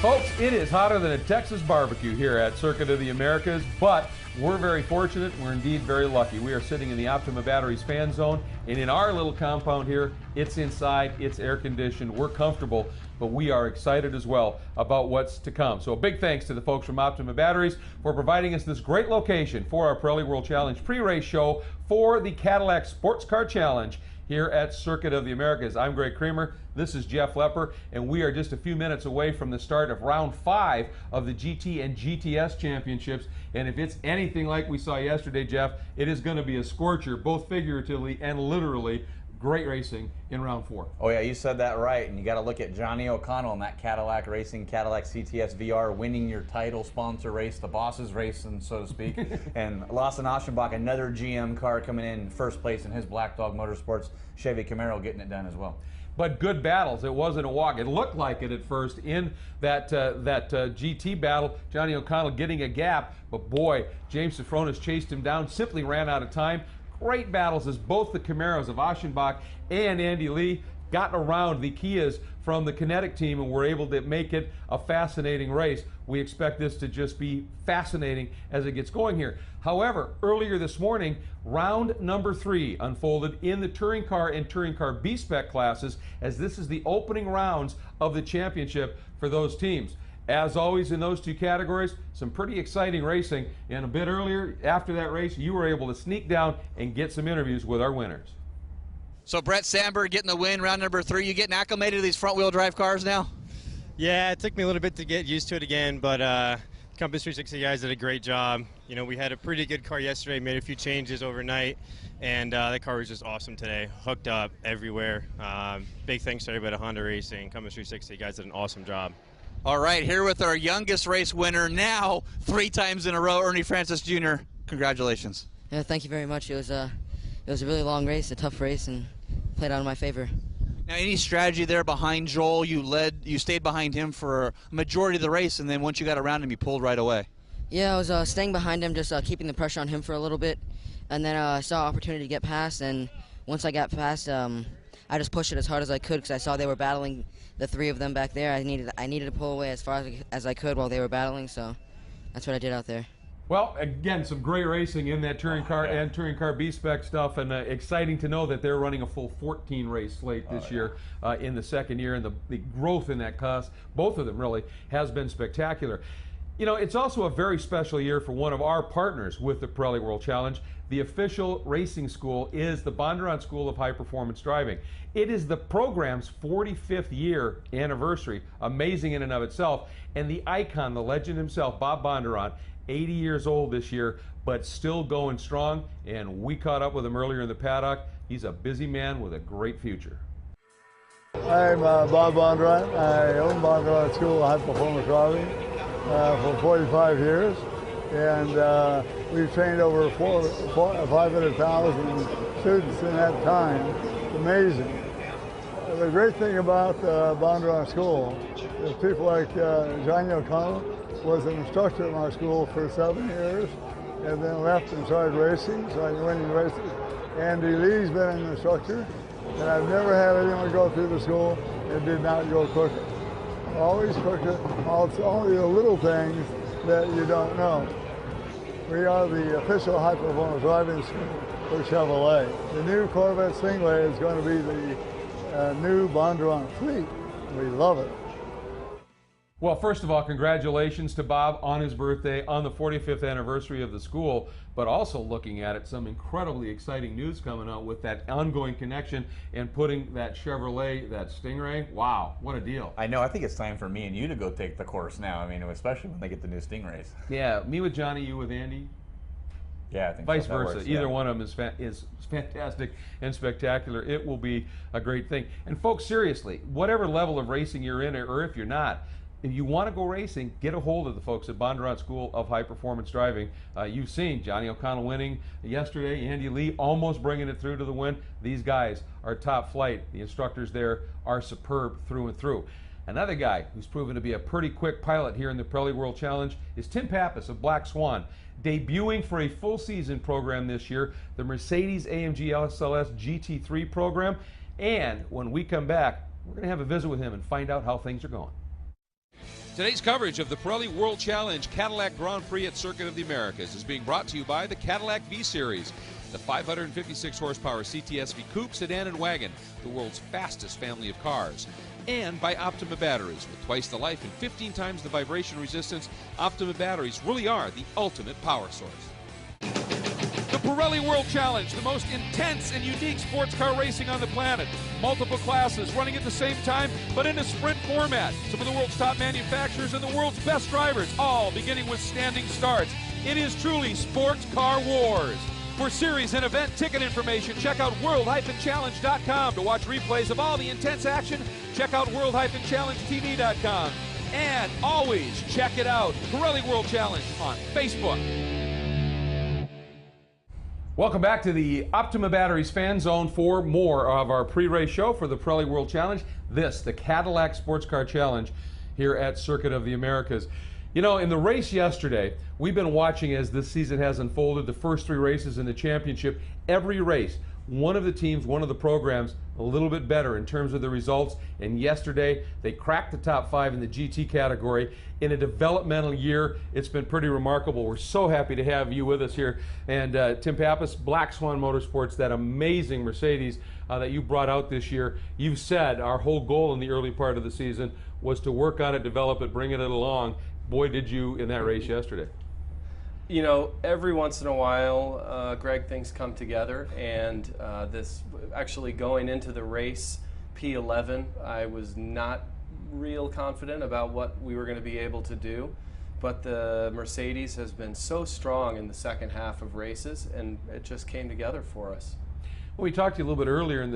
Folks, it is hotter than a Texas barbecue here at Circuit of the Americas, but we're very fortunate. We're indeed very lucky. We are sitting in the Optima Batteries fan zone, and in our little compound here, it's inside, it's air conditioned, we're comfortable, but we are excited as well about what's to come. So a big thanks to the folks from Optima Batteries for providing us this great location for our Pirelli World Challenge pre-race show for the Cadillac Sports Car Challenge here at Circuit of the Americas. I'm Greg Creamer, this is Jeff Lepper, and we are just a few minutes away from the start of round 5 of the GT and GTS championships. And if it's anything like we saw yesterday, Jeff, it is going to be a scorcher, both figuratively and literally. Great racing in round 4. Oh yeah, you said that right, and you got to look at Johnny O'Connell in that Cadillac Racing, Cadillac CTS VR, winning your title sponsor race, the boss's race, and so to speak. And Lawson Aschenbach, another GM car coming in first place in his Black Dog Motorsports Chevy Camaro, getting it done as well. But good battles. It wasn't a walk. It looked like it at first in that GT battle. Johnny O'Connell getting a gap, but boy, James Safronis chased him down, simply ran out of time. Great battles as both the Camaros of Aschenbach and Andy Lee got around the Kias from the Kinetic team and were able to make it a fascinating race. We expect this to just be fascinating as it gets going here. However, earlier this morning, round number 3 unfolded in the Touring Car and Touring Car B-Spec classes, as this is the opening rounds of the championship for those teams. As always in those two categories, some pretty exciting racing, and a bit earlier after that race you were able to sneak down and get some interviews with our winners. So Brett Sandberg getting the win, round number 3. You getting acclimated to these front-wheel drive cars now? Yeah, it took me a little bit to get used to it again, but Compass 360 guys did a great job. You know, we had a pretty good car yesterday, made a few changes overnight, and that car was just awesome today. Hooked up everywhere. Big thanks to everybody at Honda Racing, Compass 360 guys did an awesome job. All right, here with our youngest race winner now 3 times in a row, Ernie Francis Jr. Congratulations. Yeah, thank you very much. It was a really long race, a tough race, and played out in my favor. Now, any strategy there behind Joel? You stayed behind him for a majority of the race, and then once you got around him, you pulled right away. Yeah, I was staying behind him, just keeping the pressure on him for a little bit, and then I saw an opportunity to get past, and once I got past, I just pushed it as hard as I could because I saw they were battling, the 3 of them back there. I needed to pull away as far as I could while they were battling, so that's what I did out there. Well, again, some great racing in that Touring Car and Touring Car B-Spec stuff, and exciting to know that they're running a full 14 race slate this year in the second year, and the growth in that class, both of them really, has been spectacular. You know, it's also a very special year for one of our partners with the Pirelli World Challenge. The official racing school is the Bondurant School of High Performance Driving. It is the program's 45th year anniversary, amazing in and of itself, and the icon, the legend himself, Bob Bondurant, 80 years old this year, but still going strong, and we caught up with him earlier in the paddock. He's a busy man with a great future. I'm Bob Bondurant. I own Bondurant School of High Performance Driving for 45 years, and we've trained over 500,000 students in that time. It's amazing. The great thing about Bondurant School is people like Johnny O'Connell was an instructor at my school for 7 years, and then left and started racing, started winning races. Andy Lee's been an instructor, and I've never had anyone go through the school and did not go quicker. Always quicker. It's only the little things that you don't know. We are the official high performance driving school for Chevrolet. The new Corvette Stingray is going to be the new Bondurant fleet. We love it. Well, first of all, congratulations to Bob on his birthday, on the 45th anniversary of the school, but also looking at it, some incredibly exciting news coming out with that ongoing connection and putting that Chevrolet, that Stingray. Wow, what a deal. I know, I think it's time for me and you to go take the course now. I mean, especially when they get the new Stingrays. Yeah, me with Johnny, you with Andy. Yeah, I think vice so. versa. Works, Either yeah. one of them is fantastic and spectacular. It will be a great thing. And folks, seriously, whatever level of racing you're in, or if you're not, if you want to go racing, get a hold of the folks at Bondurant School of High Performance Driving. You've seen Johnny O'Connell winning yesterday, Andy Lee almost bringing it through to the win. These guys are top flight. The instructors there are superb through and through. Another guy who's proven to be a pretty quick pilot here in the Pirelli World Challenge is Tim Pappas of Black Swan, debuting for a full season program this year, the Mercedes-AMG SLS GT3 program. And when we come back, we're going to have a visit with him and find out how things are going. Today's coverage of the Pirelli World Challenge Cadillac Grand Prix at Circuit of the Americas is being brought to you by the Cadillac V-Series, the 556 horsepower CTS V Coupe, sedan, and wagon, the world's fastest family of cars. And by Optima batteries. With twice the life and 15 times the vibration resistance, Optima batteries really are the ultimate power source. The Pirelli World Challenge, the most intense and unique sports car racing on the planet. Multiple classes running at the same time, but in a sprint format. Some of the world's top manufacturers and the world's best drivers, all beginning with standing starts. It is truly sports car wars. For series and event ticket information, check out world-challenge.com. To watch replays of all the intense action, check out world-challengetv.com. And always check it out, Pirelli World Challenge on Facebook. Welcome back to the Optima Batteries Fan Zone for more of our pre-race show for the Pirelli World Challenge. This, the Cadillac Sports Car Challenge here at Circuit of the Americas. You know, in the race yesterday, we've been watching as this season has unfolded, the first 3 races in the championship. Every race, one of the teams, one of the programs, a little bit better in terms of the results. And yesterday, they cracked the top 5 in the GT category. In a developmental year, it's been pretty remarkable. We're so happy to have you with us here. And Tim Pappas, Black Swan Motorsports, that amazing Mercedes that you brought out this year. You've said our whole goal in the early part of the season was to work on it, develop it, bring it along. Boy, did you in that race yesterday. You know, every once in a while, Greg, things come together, and this actually going into the race P11, I was not real confident about what we were going to be able to do, but the Mercedes has been so strong in the second half of races, and it just came together for us. Well, we talked to you a little bit earlier in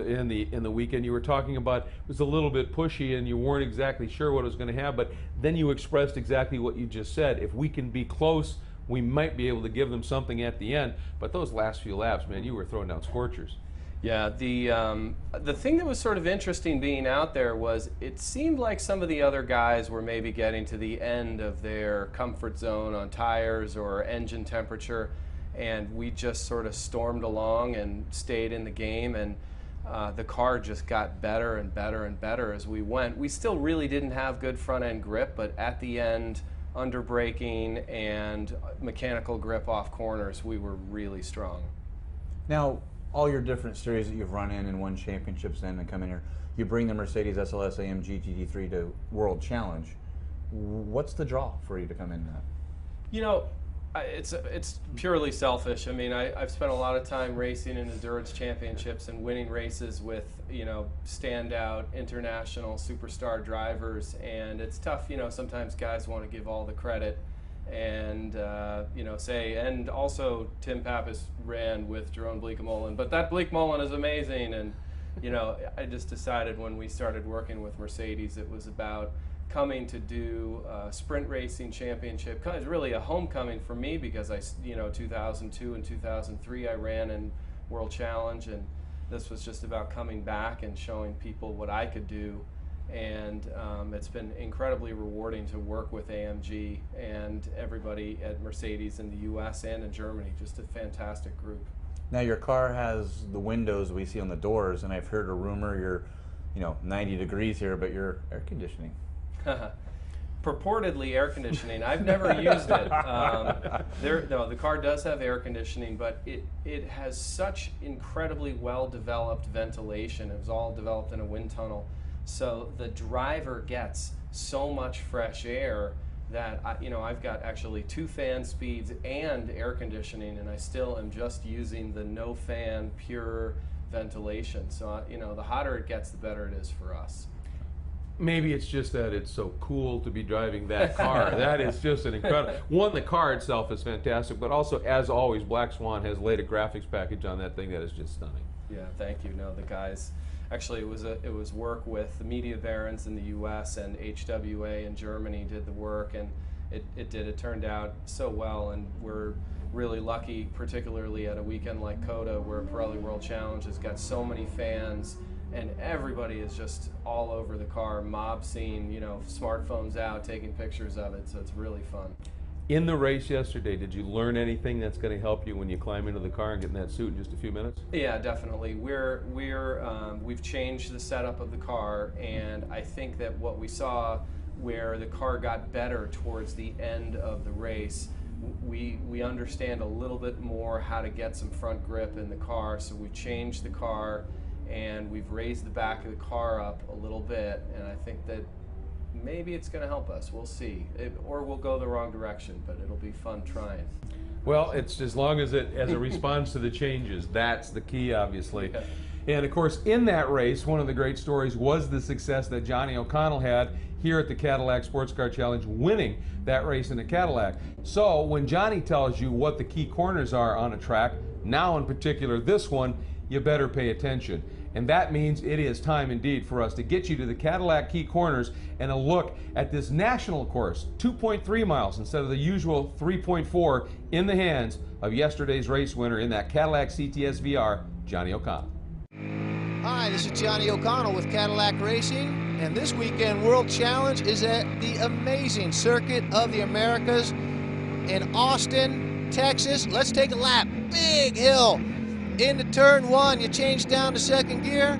the weekend. You were talking about it was a little bit pushy and you weren't exactly sure what it was going to have, but then you expressed exactly what you just said. If we can be close, we might be able to give them something at the end. But those last few laps, man, you were throwing down scorchers. Yeah, the thing that was sort of interesting being out there was it seemed like some of the other guys were maybe getting to the end of their comfort zone on tires or engine temperature, and we just sort of stormed along and stayed in the game, and the car just got better and better and better as we went. We still really didn't have good front end grip, but at the end, under braking and mechanical grip off corners, we were really strong. Now, all your different series that you've run in and won championships in and come in here, you bring the Mercedes SLS AMG GT3 to World Challenge. What's the draw for you to come in that? You know, it's purely selfish. I mean, I've spent a lot of time racing in endurance championships and winning races with, you know, standout international superstar drivers, and it's tough. You know, sometimes guys want to give all the credit and you know, say, and also Tim Pappas ran with Jerome Bleekemolen, but that Bleekemolen is amazing. And you know, I just decided when we started working with Mercedes, it was about coming to do a sprint racing championship. It's really a homecoming for me because you know, 2002 and 2003 I ran in World Challenge, and this was just about coming back and showing people what I could do. And it's been incredibly rewarding to work with AMG and everybody at Mercedes in the U.S. and in Germany. Just a fantastic group. Now your car has the windows we see on the doors, and I've heard a rumor you're, you know, 90 degrees here, but you're air conditioning. Purportedly air conditioning. I've never used it. No, the car does have air conditioning, but it has such incredibly well-developed ventilation. It was all developed in a wind tunnel. So the driver gets so much fresh air that you know, I've got actually 2 fan speeds and air conditioning, and I still am just using the no fan pure ventilation. So you know, the hotter it gets, the better it is for us. Maybe it's just that it's so cool to be driving that car. That is just an incredible one. The car itself is fantastic, but also, as always, Black Swan has laid a graphics package on that thing that is just stunning. Yeah, thank you. No, the guys. Actually, it was work with the Media Barons in the U.S. and HWA in Germany did the work, and it turned out so well, and we're really lucky, particularly at a weekend like COTA, where Pirelli World Challenge has got so many fans, and everybody is just all over the car, mob scene, you know, smartphones out, taking pictures of it, so it's really fun. In the race yesterday, did you learn anything that's going to help you when you climb into the car and get in that suit in just a few minutes? Yeah, definitely. We've changed the setup of the car, and I think that what we saw where the car got better towards the end of the race. We understand a little bit more how to get some front grip in the car, so we've changed the car and we've raised the back of the car up a little bit, and I think that maybe it's going to help us. We'll see. Or we'll go the wrong direction, but it'll be fun trying. Well, it's as long as it responds to the changes. That's the key, obviously. Yeah. And of course, in that race, one of the great stories was the success that Johnny O'Connell had here at the Cadillac Sports Car Challenge, winning that race in the Cadillac. So when Johnny tells you what the key corners are on a track, now in particular this one, you better pay attention. And that means it is time indeed for us to get you to the Cadillac key corners and a look at this national course, 2.3 miles instead of the usual 3.4, in the hands of yesterday's race winner in that Cadillac CTS VR, Johnny O'Connell. Hi, this is Johnny O'Connell with Cadillac Racing, and this weekend World Challenge is at the amazing Circuit of the Americas in Austin, Texas. Let's take a lap. Big hill. Into turn one, you change down to second gear.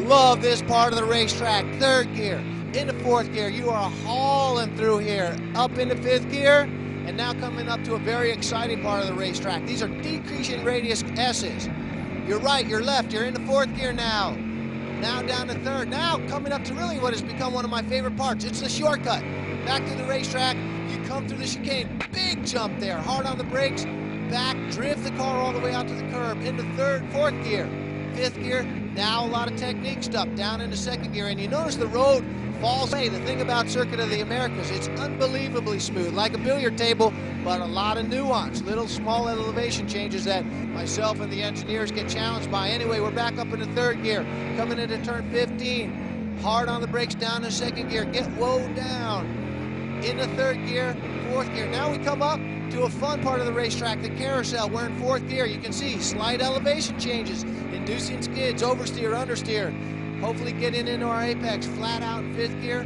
Love this part of the racetrack. Third gear, into fourth gear. You are hauling through here. Up into fifth gear, and now coming up to a very exciting part of the racetrack. These are decreasing radius S's. You're right, you're left, you're into fourth gear now. Now down to third. Now coming up to really what has become one of my favorite parts. It's the shortcut. Back to the racetrack, you come through the chicane. Big jump there, hard on the brakes. Back, drift the car all the way out to the curb, into third, fourth gear, fifth gear. Now a lot of technique stuff, down into second gear, and you notice the road falls away. The thing about Circuit of the Americas, it's unbelievably smooth, like a billiard table, but a lot of nuance, little small elevation changes that myself and the engineers get challenged by. Anyway, we're back up into third gear, coming into turn 15, hard on the brakes, down to second gear, get low down, into third gear, fourth gear. Now we come up to a fun part of the racetrack, the carousel. We're in fourth gear. You can see slight elevation changes, inducing skids, oversteer, understeer. Hopefully getting into our apex, flat out in fifth gear.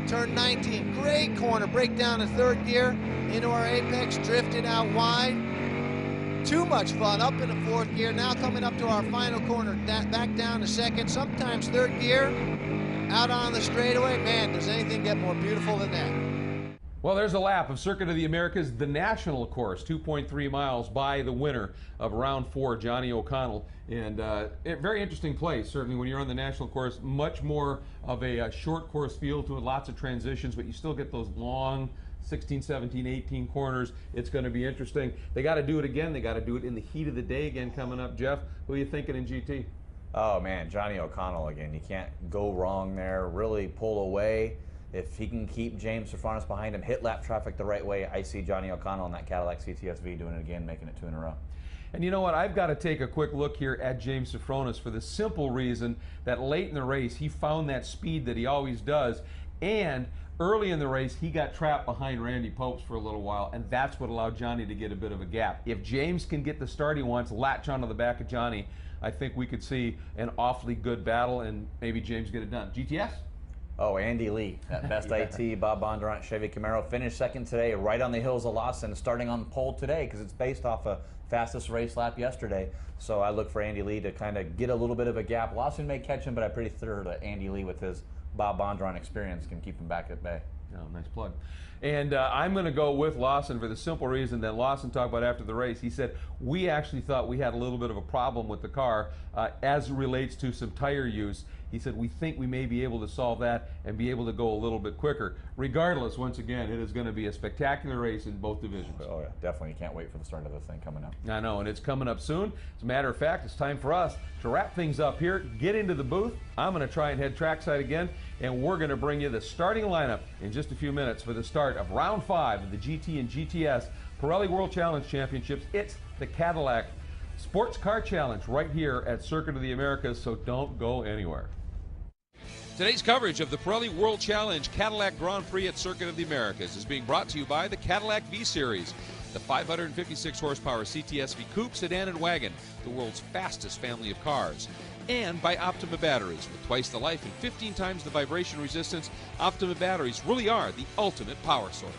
Turn 19, great corner, break down to third gear, into our apex, drifted out wide. Too much fun, up into fourth gear. Now coming up to our final corner, back down to second, sometimes third gear. Out on the straightaway, man, does anything get more beautiful than that? Well, there's a lap of Circuit of the Americas, the national course, 2.3 miles by the winner of round 4, Johnny O'Connell. And a very interesting place, certainly when you're on the national course, much more of a short course feel to it, lots of transitions, but you still get those long 16, 17, 18 corners. It's going to be interesting. They got to do it again. They got to do it in the heat of the day again coming up. Jeff, who are you thinking in GT? Oh man, Johnny O'Connell again. You can't go wrong there. Really pull away. If he can keep James Sofronis behind him, hit lap traffic the right way, I see Johnny O'Connell in that Cadillac CTS-V doing it again, making it 2 in a row. And you know what? I've got to take a quick look here at James Sofronis for the simple reason that late in the race, he found that speed that he always does. And early in the race, he got trapped behind Randy Popes for a little while, and that's what allowed Johnny to get a bit of a gap. If James can get the start he wants, latch onto the back of Johnny, I think we could see an awfully good battle, and maybe James get it done. GTS? Oh, Andy Lee, that Best IT, Bob Bondurant, Chevy Camaro, finished second today, right on the heels of Lawson, starting on pole today because it's based off a fastest race lap yesterday. So I look for Andy Lee to kind of get a little bit of a gap. Lawson may catch him, but I'm pretty sure that Andy Lee, with his Bob Bondurant experience, can keep him back at bay. Oh, nice plug. And I'm going to go with Lawson for the simple reason that Lawson talked about after the race. He said, we actually thought we had a little bit of a problem with the car as it relates to some tire use. He said, we think we may be able to solve that and be able to go a little bit quicker. Regardless, once again, it is going to be a spectacular race in both divisions. Oh yeah, definitely. You can't wait for the start of this thing coming up. I know, and it's coming up soon. As a matter of fact, it's time for us to wrap things up here, get into the booth. I'm going to try and head trackside again, and we're going to bring you the starting lineup in just a few minutes for the start of round 5 of the GT and GTS Pirelli World Challenge Championships. It's the Cadillac Sports Car Challenge right here at Circuit of the Americas, so don't go anywhere. Today's coverage of the Pirelli World Challenge Cadillac Grand Prix at Circuit of the Americas is being brought to you by the Cadillac V-Series, the 556 horsepower CTS-V coupe, sedan, and wagon, the world's fastest family of cars. And by Optima batteries. With twice the life and 15 times the vibration resistance, Optima batteries really are the ultimate power source.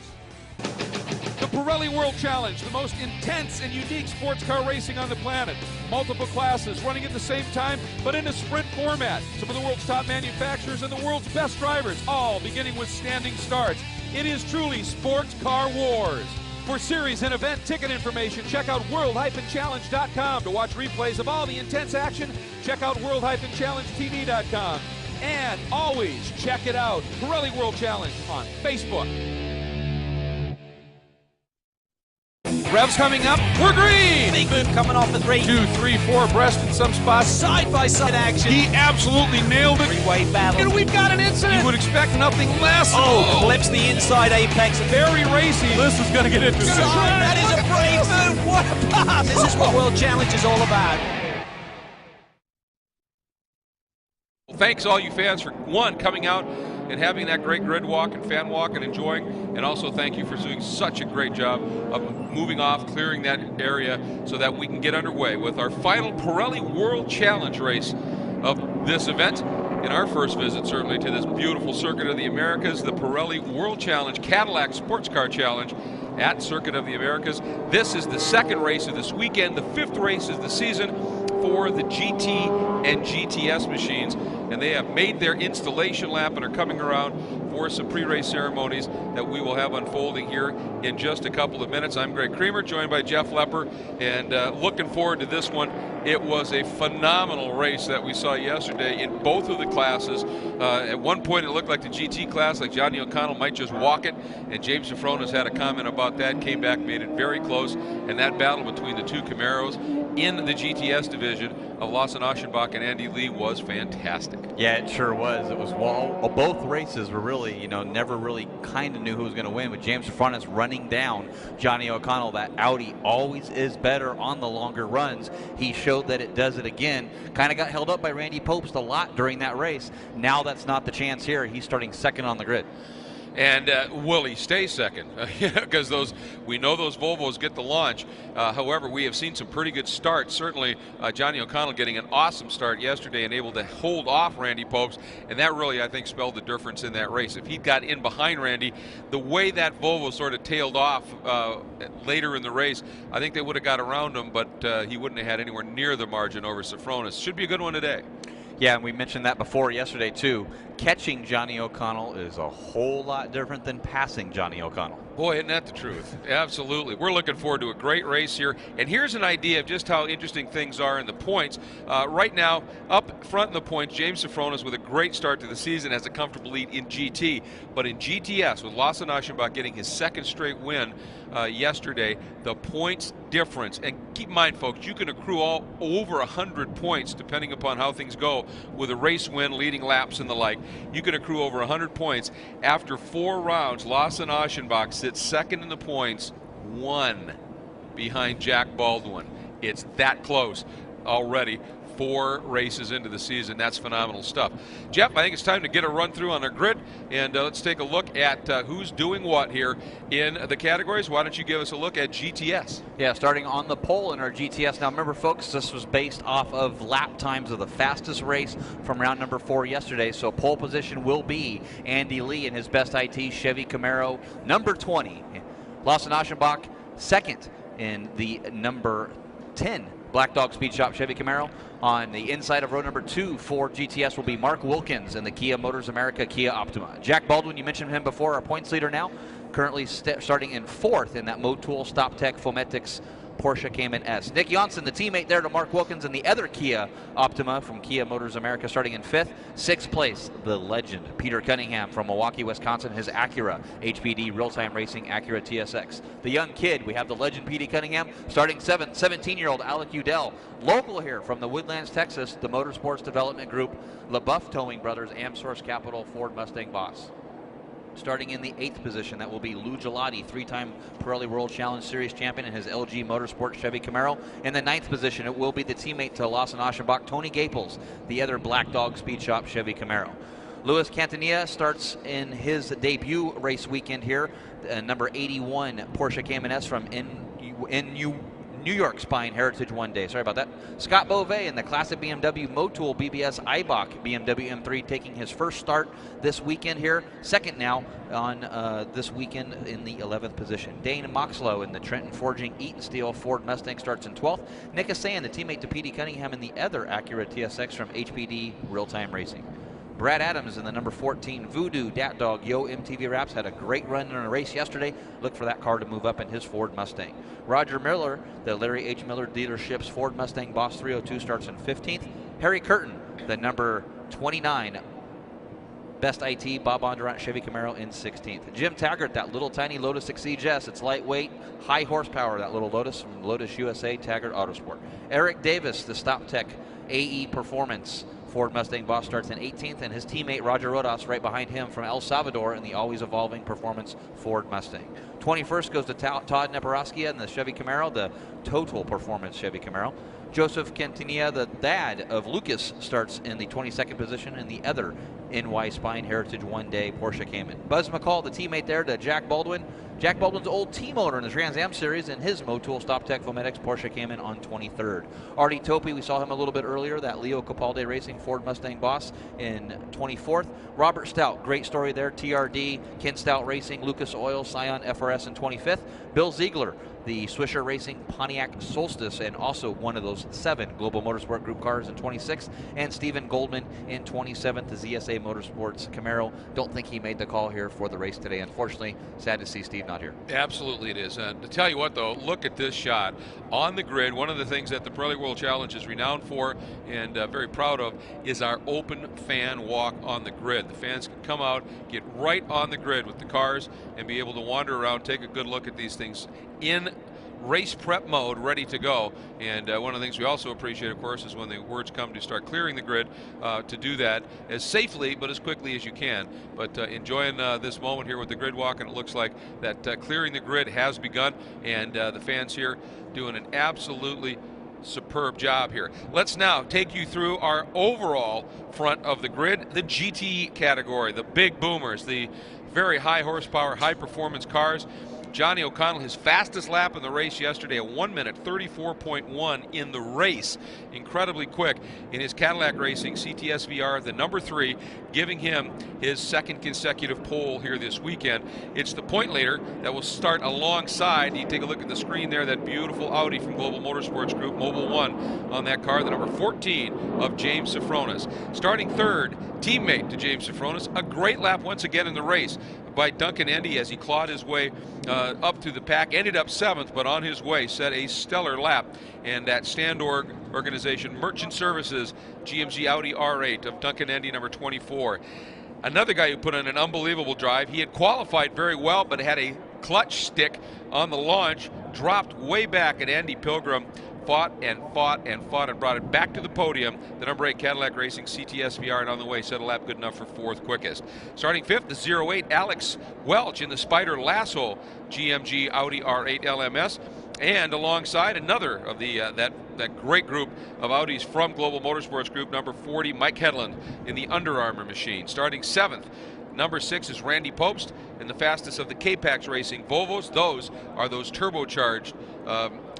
The Pirelli World Challenge, the most intense and unique sports car racing on the planet. Multiple classes running at the same time, but in a sprint format. Some of the world's top manufacturers and the world's best drivers, all beginning with standing starts. It is truly Sports Car Wars. For series and event ticket information, check out world-challenge.com. To watch replays of all the intense action, check out world-challengetv.com. And always check it out, Pirelli World Challenge on Facebook. Revs coming up, we're green! Big move coming off the 3. 2, 3, 4 abreast in some spots. Side-by-side action. He absolutely nailed it. Three-way battle. And we've got an incident. You would expect nothing less. Oh, clips the inside apex. Very racy. This is going to get interesting. That is a brave move. What a pass. This is what World Challenge is all about. Well, thanks all you fans for, one, coming out and having that great grid walk and fan walk and enjoying, and also thank you for doing such a great job of moving off, clearing that area so that we can get underway with our final Pirelli World Challenge race of this event. In our first visit, certainly, to this beautiful Circuit of the Americas, the Pirelli World Challenge Cadillac Sports Car Challenge at Circuit of the Americas. This is the second race of this weekend, the 5th race of the season for the GT and GTS machines, and they have made their installation lap and are coming around for some pre-race ceremonies that we will have unfolding here in just a couple of minutes. I'm Greg Creamer, joined by Jeff Lepper, and looking forward to this one. It was a phenomenal race that we saw yesterday in both of the classes. At one point it looked like the GT class, like Johnny O'Connell might just walk it, and James Safronis had a comment about that, came back, made it very close, and that battle between the two Camaros in the GTS division of Lawson Aschenbach and Andy Lee was fantastic. Yeah, it sure was. It was, well, both races were really, you know, never really kind of knew who was going to win, with James Safronis running down Johnny O'Connell. That Audi always is better on the longer runs. He showed that it does it again. Kind of got held up by Randy Popst a lot during that race. Now that's not the chance here. He's starting second on the grid. And will he stay second? Because we know those Volvos get the launch. However, we have seen some pretty good starts. Certainly, Johnny O'Connell getting an awesome start yesterday and able to hold off Randy Popes, and that really, I think, spelled the difference in that race. If he'd got in behind Randy, the way that Volvo sort of tailed off later in the race, I think they would have got around him, but he wouldn't have had anywhere near the margin over Safronis. Should be a good one today. Yeah, and we mentioned that before yesterday, too. Catching Johnny O'Connell is a whole lot different than passing Johnny O'Connell. Boy, isn't that the truth? Absolutely. We're looking forward to a great race here. And here's an idea of just how interesting things are in the points. Right now, up front in the points, James Safronis with a great start to the season has a comfortable lead in GT. But in GTS, with Lawson Aschenbach getting his second straight win yesterday, the points difference, and keep in mind, folks, you can accrue all over 100 points depending upon how things go with a race win, leading laps, and the like. You can accrue over 100 points. After 4 rounds, Lawson Aschenbach sits second in the points, 1 behind Jack Baldwin. It's that close already. 4 races into the season. That's phenomenal stuff. Jeff, I think it's time to get a run through on our grid, and let's take a look at who's doing what here in the categories. Why don't you give us a look at GTS? Yeah, starting on the pole in our GTS. Now remember, folks, this was based off of lap times of the fastest race from round number 4 yesterday. So pole position will be Andy Lee in his best IT Chevy Camaro number 20. Lawson Aschenbach second in the number 10 Black Dog Speed Shop Chevy Camaro. On the inside of row number 2 for GTS will be Mark Wilkins in the Kia Motors America Kia Optima. Jack Baldwin, you mentioned him before, our points leader now, currently starting in 4th in that Motul StopTech Fometics Porsche Cayman S. Nick Janssen, the teammate there to Mark Wilkins in the other Kia Optima from Kia Motors America, starting in 5th. 6th place, the legend Peter Cunningham from Milwaukee, Wisconsin, his Acura HPD Real-Time Racing Acura TSX. The young kid, we have the legend Petey Cunningham, starting 7th, 17-year-old Alec Udell, local here from the Woodlands, Texas, the Motorsports Development Group, LaBeouf Towing Brothers, AmSource Capital, Ford Mustang boss. Starting in the 8th position, that will be Lou Gelati, 3-time Pirelli World Challenge Series champion in his LG Motorsport Chevy Camaro. In the 9th position, it will be the teammate to Lawson Aschenbach, Tony Gaples, the other Black Dog Speed Shop Chevy Camaro. Luis Cantanilla starts in his debut race weekend here, number 81 Porsche Cayman S from New York Spine Heritage One Day. Sorry about that. Scott Beauvais in the classic BMW Motul BBS Eibach BMW M3 taking his first start this weekend here. Second now on this weekend in the 11th position. Dane Moxlow in the Trenton Forging Eaton Steel Ford Mustang starts in 12th. Nick Hassan, the teammate to Petey Cunningham in the other Acura TSX from HPD Real Time Racing. Brad Adams in the number 14 Voodoo Dat Dog Yo MTV Raps had a great run in a race yesterday. Look for that car to move up in his Ford Mustang. Roger Miller, the Larry H. Miller dealership's Ford Mustang Boss 302 starts in 15th. Harry Curtin, the number 29 Best IT Bob Bondurant Chevy Camaro in 16th. Jim Taggart, that little tiny Lotus Exige S. It's lightweight, high horsepower, that little Lotus from Lotus USA Taggart Autosport. Eric Davis, the Stop Tech AE Performance Ford Mustang Boss starts in 18th, and his teammate Roger Rodas right behind him from El Salvador in the always evolving Performance Ford Mustang. 21st goes to Todd Neporoskia in the Chevy Camaro, the Total Performance Chevy Camaro. Joseph Cantinilla, the dad of Lucas, starts in the 22nd position in the other NY Spine Heritage One Day Porsche Cayman. Buzz McCall, the teammate there to Jack Baldwin. Jack Baldwin's old team owner in the Trans Am Series in his Motul Stop Tech Vometics Porsche Cayman on 23rd. Artie Topi, we saw him a little bit earlier, that Leo Capaldi Racing Ford Mustang Boss in 24th. Robert Stout, great story there, TRD, Ken Stout Racing, Lucas Oil, Scion FRS in 25th. Bill Ziegler, the Swisher Racing Pontiac Solstice, and also one of those 7 Global Motorsport Group cars in 26th, and Stephen Goldman in 27th, the ZSA Motorsports Camaro. Don't think he made the call here for the race today, unfortunately. Sad to see Steve not here. Absolutely it is. To tell you what, though, look at this shot on the grid. One of the things that the Pirelli World Challenge is renowned for and very proud of is our open fan walk on the grid. The fans can come out, get right on the grid with the cars, and be able to wander around, take a good look at these things in race prep mode, ready to go. And one of the things we also appreciate, of course, is when the words come to start clearing the grid, to do that as safely but as quickly as you can. But enjoying this moment here with the grid walk, and it looks like that clearing the grid has begun, and the fans here doing an absolutely superb job here. Let's now take you through our overall front of the grid, the GT category, the big boomers, the very high horsepower, high performance cars. Johnny O'Connell, his fastest lap in the race yesterday, a 1:34.1 in the race. Incredibly quick in his Cadillac Racing CTS VR, the number 3, giving him his 2nd consecutive pole here this weekend. It's the point leader that will start alongside. You take a look at the screen there, that beautiful Audi from Global Motorsports Group, Mobile 1 on that car, the number 14 of James Safronis. Starting 3rd, teammate to James Safronis, a great lap once again in the race by Duncan Endy as he clawed his way up through the pack, ended up 7th, but on his way set a stellar lap. And that Standorg organization, Merchant Services, GMG Audi R8 of Duncan Endy, number 24. Another guy who put in an unbelievable drive. He had qualified very well, but had a clutch stick on the launch, dropped way back, and Andy Pilgrim fought and fought and fought and brought it back to the podium. The number 8 Cadillac Racing CTS VR, and on the way set a lap good enough for 4th quickest. Starting 5th, the 08 Alex Welch in the Spider Lasso GMG Audi R8 LMS, and alongside another of the that great group of Audis from Global Motorsports Group, number 40 Mike Hedlund in the Under Armour machine. Starting 7th, number 6 is Randy Popst in the fastest of the K-Pax Racing Volvos. Those are those turbocharged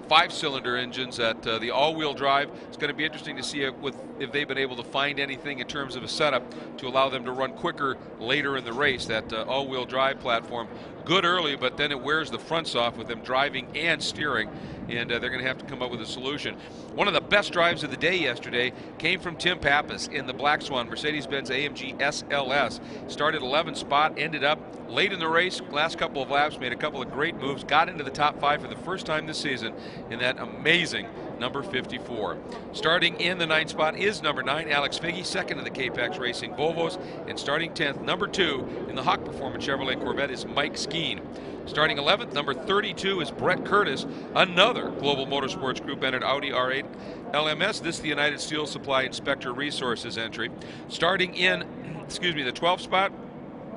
5-cylinder engines at the all-wheel drive. It's going to be interesting to see if they've been able to find anything in terms of a setup to allow them to run quicker later in the race. That all-wheel drive platform, good early, but then it wears the fronts off with them driving and steering, and they're going to have to come up with a solution. One of the best drives of the day yesterday came from Tim Pappas in the Black Swan Mercedes-Benz AMG SLS. Started 11th spot, ended up late in the race, last couple of laps, made a couple of great moves, got into the top 5 for the first time this season in that amazing number 54. Starting in the 9th spot is number 9, Alex Figge, 2nd in the K-Pax Racing Volvos, and starting 10th, number 2 in the Hawk Performance Chevrolet Corvette is Mike Skeen. Starting 11th, number 32 is Brett Curtis, another Global Motorsports Group entered Audi R8 LMS. This is the United Steel Supply Inspector Resources entry. Starting in, the 12th spot,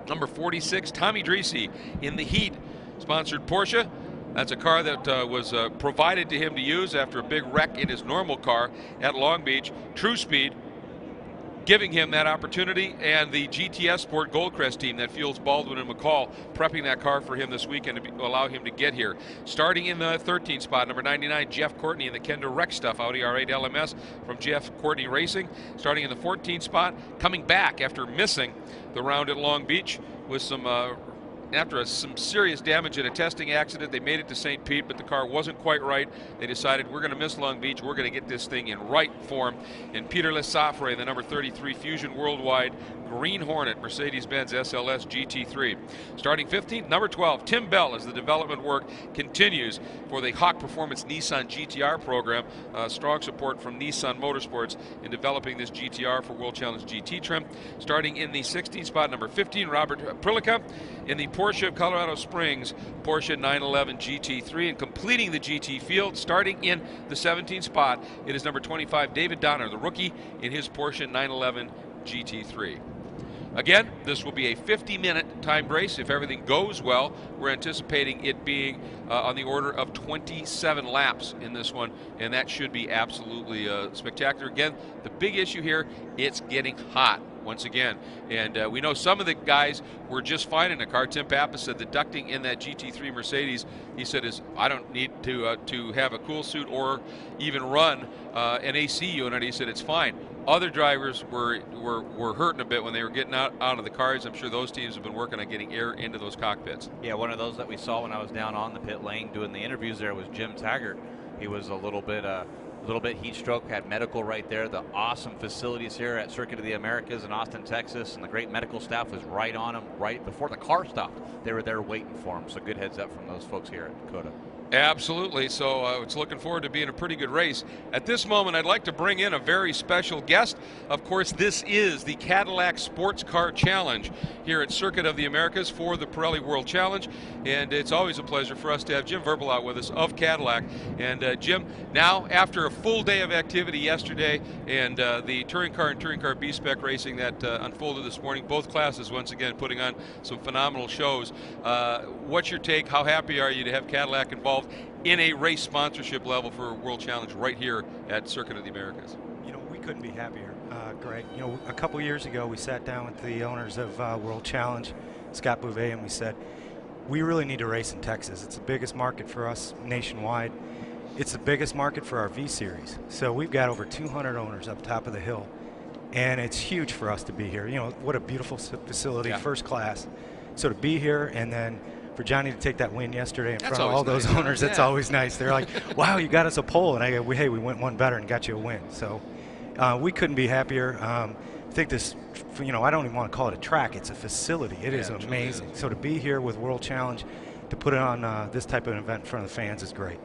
number 46, Tommy Dreese in the Heat sponsored Porsche. That's a car that was provided to him to use after a big wreck in his normal car at Long Beach. True Speed giving him that opportunity, and the GTS Sport Goldcrest team that fuels Baldwin and McCall prepping that car for him this weekend to allow him to get here. Starting in the 13th spot, number 99, Jeff Courtney in the Kenda Rec Stuff Audi R8 LMS from Jeff Courtney Racing. Starting in the 14th spot, coming back after missing the round at Long Beach with some after some serious damage in a testing accident. They made it to St. Pete, but the car wasn't quite right. They decided, we're going to miss Long Beach. We're going to get this thing in right form. And Peter Lessafre, the number 33 Fusion Worldwide Green Hornet Mercedes-Benz SLS GT3. Starting 15th, number 12, Tim Bell, as the development work continues for the Hawk Performance Nissan GTR program. Strong support from Nissan Motorsports in developing this GTR for World Challenge GT trim. Starting in the 16th spot, number 15, Robert Prilica in the Porsche of Colorado Springs Porsche 911 GT3, and completing the GT field, starting in the 17th spot, it is number 25, David Donner, the rookie, in his Porsche 911 GT3. Again, this will be a 50-minute timed race. If everything goes well, we're anticipating it being on the order of 27 laps in this one, and that should be absolutely spectacular. Again, the big issue here, it's getting hot once again, and we know some of the guys were just fine in the car. Tim Pappas said the ducting in that GT3 Mercedes, he said, is I don't need to have a cool suit or even run an AC unit. He said it's fine. Other drivers were hurting a bit when they were getting out of the cars. I'm sure those teams have been working on getting air into those cockpits. Yeah, one of those that we saw when I was down on the pit lane doing the interviews there was Jim Taggart. He was a little bit heat stroke, had medical right there. The awesome facilities here at Circuit of the Americas in Austin, Texas, and the great medical staff was right on him right before the car stopped. They were there waiting for him, so good heads up from those folks here at COTA. Absolutely. So it's looking forward to being a pretty good race. At this moment, I'd like to bring in a very special guest. Of course, this is the Cadillac Sports Car Challenge here at Circuit of the Americas for the Pirelli World Challenge. And it's always a pleasure for us to have Jim Verbelau with us of Cadillac. And Jim, now after a full day of activity yesterday and the touring car and touring car B-Spec racing that unfolded this morning, both classes once again putting on some phenomenal shows. What's your take? How happy are you to have Cadillac involved in a race sponsorship level for World Challenge right here at Circuit of the Americas? You know, we couldn't be happier, Greg. You know, a couple years ago we sat down with the owners of World Challenge, Scott Bouvet, and we said, we really need to race in Texas. It's the biggest market for us nationwide. It's the biggest market for our V-Series. So we've got over 200 owners up top of the hill, and it's huge for us to be here. You know, what a beautiful facility, yeah. First class. So to be here, and then for Johnny to take that win yesterday in front of all those owners, that's always nice. They're like, wow, you got us a pole. And I go, hey, we went one better and got you a win. So we couldn't be happier. I think this, you know, I don't even want to call it a track. It's a facility. It is amazing. So to be here with World Challenge, to put it on this type of an event in front of the fans is great.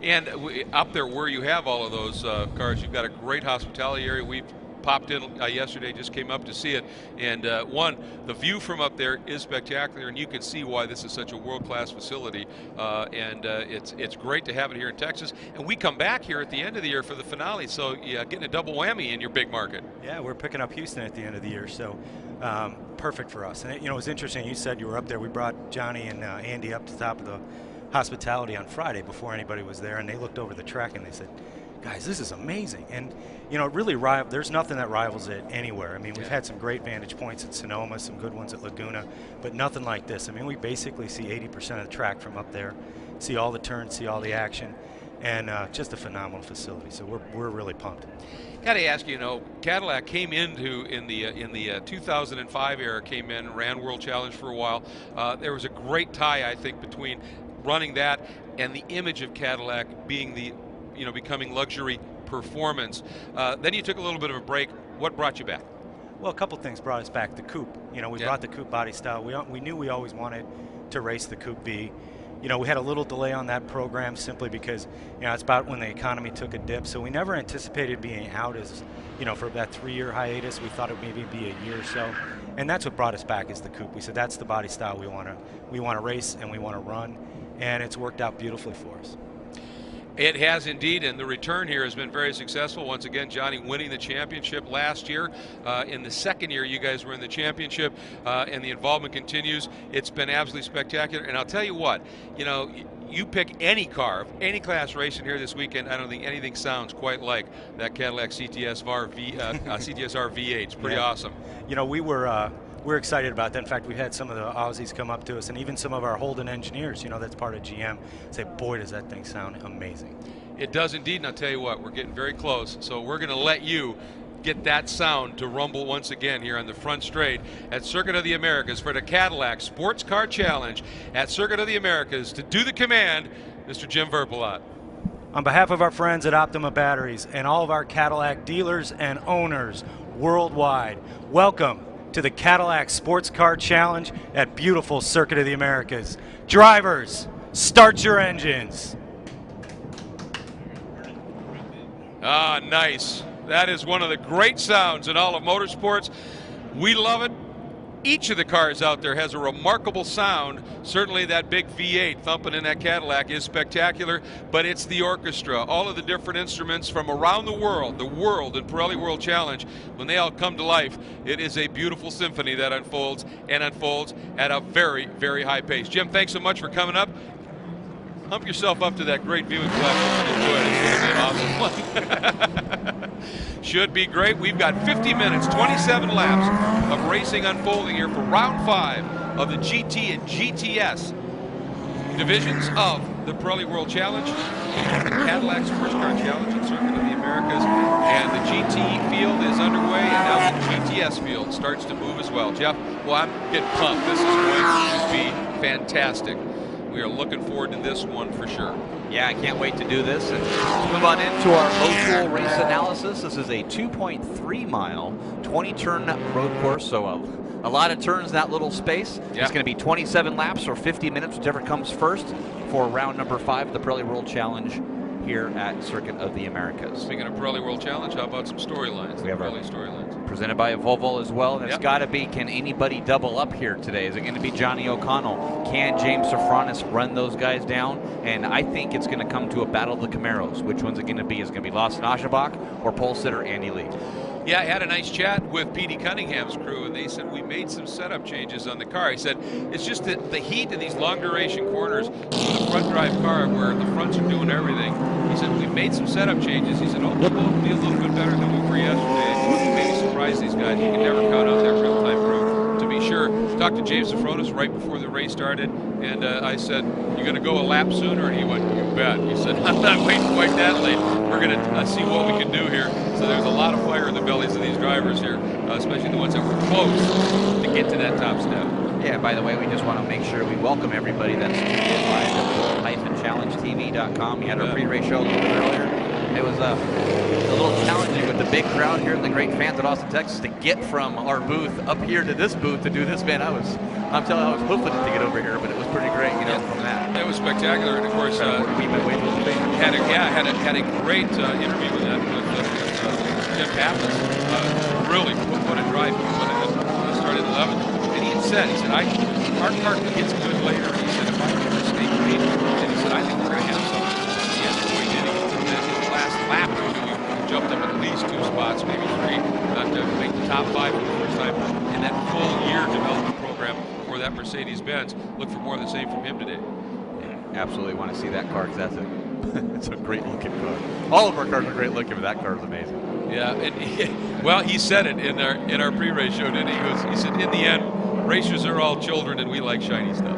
And up there where you have all of those cars, you've got a great hospitality area. We've popped in yesterday, just came up to see it, and the view from up there is spectacular, and you can see why this is such a world-class facility, and it's great to have it here in Texas. And we come back here at the end of the year for the finale, so yeah, getting a double whammy in your big market. Yeah, we're picking up Houston at the end of the year, so perfect for us. And you know, it was interesting, you said you were up there. We brought Johnny and Andy up to the top of the hospitality on Friday before anybody was there, and they looked over the track and they said, guys, this is amazing. And you know, it really there's nothing that rivals it anywhere. I mean, we've had some great vantage points at Sonoma, some good ones at Laguna, but nothing like this. I mean, we basically see 80% of the track from up there, see all the turns, see all the action, and just a phenomenal facility. So we're really pumped. Got to ask you, you know, Cadillac came into in the 2005 era, came in, ran World Challenge for a while. There was a great tie, I think, between running that and the image of Cadillac being the, you know, becoming luxury performance. Then you took a little bit of a break. What brought you back? Well, a couple things brought us back. The coupe. You know, we brought the coupe body style. We knew we always wanted to race the coupe B. You know, we had a little delay on that program simply because, you know, it's about when the economy took a dip. So we never anticipated being out as, you know, for that 3-year hiatus. We thought it would maybe be a year or so. And that's what brought us back is the coupe. We said that's the body style we want to race and we want to run. And it's worked out beautifully for us. It has indeed, and the return here has been very successful. Once again, Johnny winning the championship last year. In the second year, you guys were in the championship, and the involvement continues. It's been absolutely spectacular. And I'll tell you what, you know, you pick any car, any class racing here this weekend, I don't think anything sounds quite like that Cadillac CTS-R V8. It's pretty awesome. You know, we're excited about that. In fact, we've had some of the Aussies come up to us, and even some of our Holden engineers, you know, that's part of GM, say, boy, does that thing sound amazing. It does indeed, and I'll tell you what, we're getting very close, so we're going to let you get that sound to rumble once again here on the front straight at Circuit of the Americas for the Cadillac Sports Car Challenge at Circuit of the Americas. To do the command, Mr. Jim Verpilot. On behalf of our friends at Optima Batteries and all of our Cadillac dealers and owners worldwide, welcome to the Cadillac Sports Car Challenge at beautiful Circuit of the Americas. Drivers, start your engines. Ah, nice. That is one of the great sounds in all of motorsports. We love it. Each of the cars out there has a remarkable sound. Certainly that big V8 thumping in that Cadillac is spectacular, but it's the orchestra, all of the different instruments from around the world and Pirelli World Challenge, when they all come to life, it is a beautiful symphony that unfolds at a very, very high pace. Jim, thanks so much for coming up. Hump yourself up to that great viewing platform and enjoy it. It's going to be an awesome one. Should be great. We've got 50 minutes, 27 laps of racing unfolding here for round 5 of the GT and GTS divisions of the Pirelli World Challenge, the Cadillac Sports Car Challenge at Circuit of the Americas, and the GT field is underway, and now the GTS field starts to move as well. Jeff, well, I'm getting pumped. This is going to be fantastic. We are looking forward to this one for sure. Yeah, I can't wait to do this. And let's move on into our Motul race analysis. This is a 2.3 mile, 20-turn road course, so a lot of turns in that little space. Yeah. It's going to be 27 laps or 50 minutes, whichever comes first, for round number 5 of the Pirelli World Challenge here at Circuit of the Americas. Speaking of Pirelli World Challenge, how about some storylines? We have Pirelli storylines. Presented by Volvo as well, and it's got to be, can anybody double up here today? Is it going to be Johnny O'Connell? Can James Safranis run those guys down? And I think it's going to come to a battle of the Camaros. Which one's it going to be? Is it going to be Lawson Aschenbach or pole sitter Andy Lee? Yeah, I had a nice chat with Petey Cunningham's crew, and they said we made some setup changes on the car. He said it's just that the heat in these long duration corners with a front drive car where the fronts are doing everything. He said we made some setup changes. He said, oh, we'll be a little bit better than we were yesterday. Maybe surprise these guys. You can never count out that real time crew. To be sure, talked to James Safranis right before the race started, and I said, you going to go a lap sooner? And he went, you bet. He said, I'm not waiting quite that late. We're going to see what we can do here. So there's a lot of fire in the bellies of these drivers here, especially the ones that were close to get to that top step. Yeah, by the way, we just want to make sure we welcome everybody that's tuned in live at challengetv.com. We had our pre-race show a little bit earlier. It was a little challenging with the big crowd here and the great fans at Austin, Texas to get from our booth up here to this booth to do this, man. I'm telling you, I was hoofing it to get over here, but it was pretty great, you know, from that. It was spectacular, and of course, we've been waiting for the had a great interview with Jim Pappas. Really what a drive he put in. Started 11th, and he said, our car gets good later. He said, if I make a mistake made, and he said, I think we're going to have something. He had the boy getting into the last lap. We jumped up at least 2 spots, maybe 3, to make the top 5 for the first time in that full year development program for that Mercedes-Benz. Look for more of the same from him today. Absolutely want to see that car, because it's a great looking car. All of our cars are great looking, but that car is amazing. Yeah, and well, he said it in our pre-race show, didn't he? He said, in the end, racers are all children, and we like shiny stuff.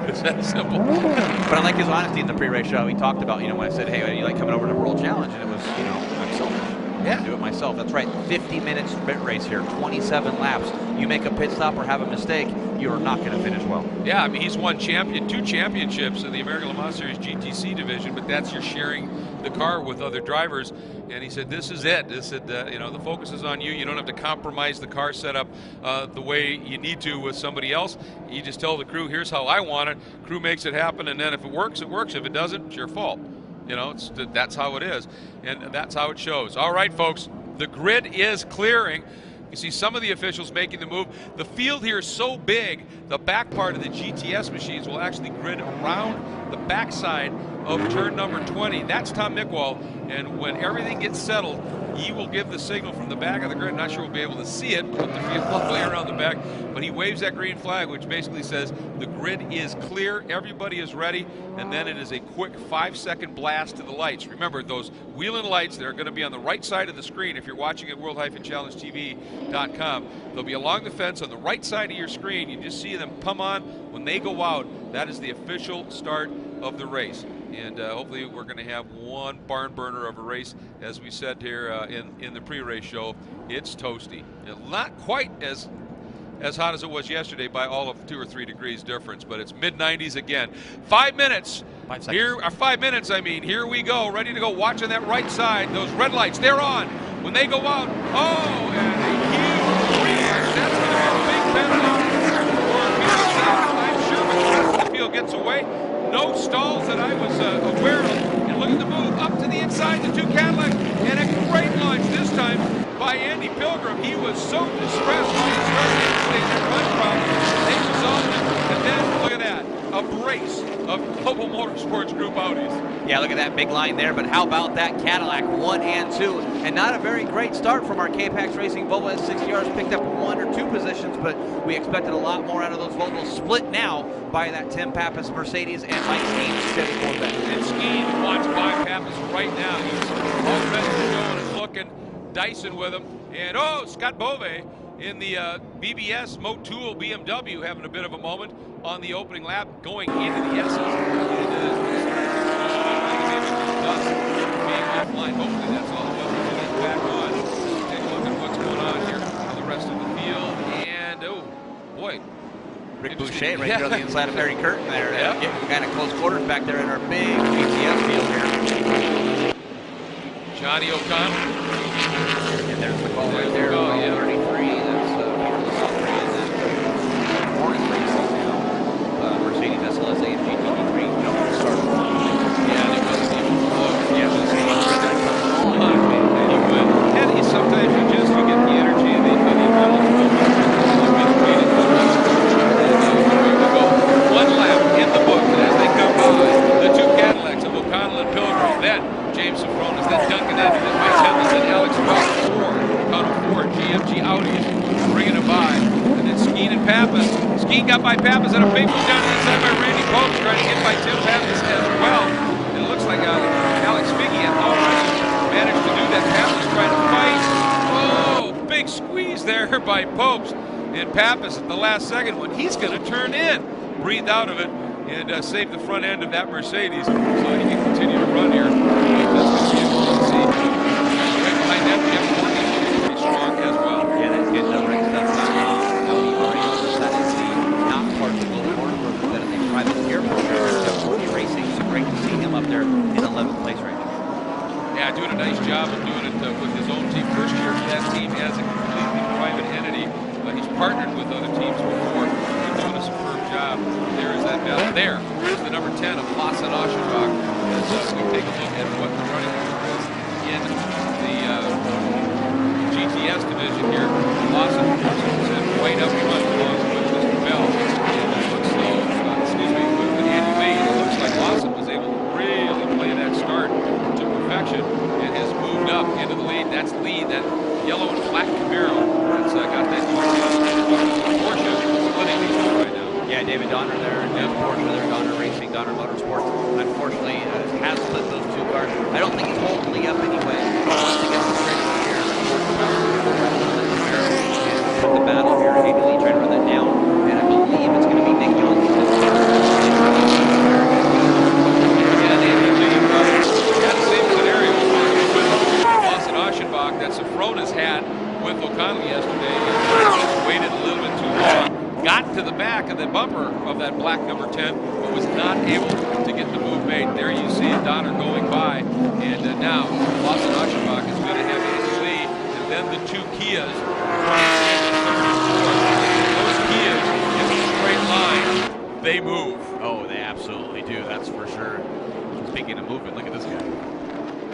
It's that simple. But I like his honesty in the pre-race show. He talked about, when I said, hey, you like coming over to World Challenge? And it was, I'm selfish. Yeah, do it myself. That's right. 50 minutes sprint race here, 27 laps. You make a pit stop or have a mistake, you are not going to finish well. Yeah, I mean, he's won 2 championships in the American Le Mans Series GTC division, but that's you're sharing the car with other drivers. And he said, this is it. This said, the focus is on you. You don't have to compromise the car setup the way you need to with somebody else. You just tell the crew, here's how I want it. Crew makes it happen, and then if it works, it works. If it doesn't, it's your fault. That's how it is, and that's how it shows. All right, folks, the grid is clearing. You see some of the officials making the move. The field here is so big, the back part of the GTS machines will actually grid around the backside of turn number 20. That's Tom Mickwell, and when everything gets settled, he will give the signal from the back of the grid. Not sure we'll be able to see it with the field all the way around the back, but he waves that green flag, which basically says the grid is clear, everybody is ready, and then it is a quick 5-second blast to the lights. Remember, those wheel-in lights, they're going to be on the right side of the screen if you're watching at world-challengetv.com. They'll be along the fence on the right side of your screen. You just see them come on. When they go out, that is the official start of the race. And hopefully we're going to have one barn burner of a race. As we said here in the pre-race show, it's toasty. Not quite as hot as it was yesterday by all of 2 or 3 degrees difference, but it's mid-90s again. 5 minutes. 5 seconds. 5 minutes, I mean. Here we go. Ready to go. Watch on that right side. Those red lights, they're on. When they go out, oh, and a huge rear. That's going to be a big penalty. I'm sure the rest of the field gets away. No stalls that I was aware of. And look at the move up to the inside, the 2 Cadillacs, and a great launch this time by Andy Pilgrim. He was so distressed when he started that run problem. They resolved it, and then look at that, a brace of Global Motorsports Group Audis. Yeah, look at that big line there, but how about that Cadillac 1 and 2? And not a very great start from our K-Pax Racing Volvo S60Rs. Picked up 1 or 2 positions, but we expected a lot more out of those Volvos. Split now by that Tim Pappas Mercedes and Mike Skeen's Chevy Corvette. And Skeen watched by Pappas right now. He's all ready to go and is looking, Dyson with him. And oh, Scott Bove in the BBS Motul BMW having a bit of a moment on the opening lap, going into the S's. Being offline, hopefully that's all it was. He's back on. Take a look at what's going on here for the rest of the field. And oh boy, Rick Boucher right there on the inside of Harry Curtin there. Yeah. Getting kind of close quarters back there in our big GTS field here. Johnny O'Connell. And there's the call right there. Oh, yeah. 33. That's Carlos Alfred. And then Morgan Racing now. Mercedes SLS AMG GT3. Started. Yeah, they wasn't even close. Yeah, but it's and sometimes you get the energy and the adrenaline. One lap in the book, and as they come by, the 2 Cadillacs of O'Connell and Pilgrim, then James Safronis, then Duncan Edwards, then Mike Hedlund, then Alex O'Connell Ford, GMG Audis, bringing it by, and then Skeen and Pappas. Skeen got by Pappas and a big move down to the inside by Randy Pope, trying to get by Tim Pappas as well. And it looks like Alex Figge had already managed to do that. Pappas trying to fight. Oh, big squeeze there by Popes. And Pappas at the last second when he's going to turn in. Breathe out of it and save the front end of that Mercedes so he can continue to run here. That's going to be interesting to see. Right behind that, Jeff Morgan looking pretty strong as well. Yeah, that's good. Rick stuff. That is the not part of the Global Motorsports that is a private airport here. Jeff Morgan Racing. So great to see him up there in 11th place range. Yeah, doing a nice job of doing it with his own team. First year for that team as a completely private entity. He's partnered with other teams before. He's doing a superb job. There is that medal. There's the number 10 of Lasse Aschenbach. As we take a look at what the running order is in the GTS division here. Lasse is right up front along with Mr. Bell. With Andy Wade. It looks like Lasse was able to really play that start to perfection and has moved up into the lead. That's the lead, that yellow and black Camaro. That's got that Porsche splitting these two right now. Yeah, David Donner there, Porsche there, Donner Racing, Donner Motorsports. Unfortunately, has split those 2 cars. I don't think he's holding the lead up anyway. Once he gets the straight here, put the battle here. Haley trying to run that down, and I believe it's going to be Nick Jones. Yeah, the same scenario with Lasse Aschenbach that Safronis had with O'Connell yesterday. He waited a little bit too long. Got to the back of the bumper of that black number 10, but was not able to get the move made. There you see Donner going by, and now Lasse Aschenbach is going to have Andy Lee, and then the 2 Kias. Those Kias in a straight line, they move. Oh, they absolutely do. That's for sure. Speaking of movement, look at this guy.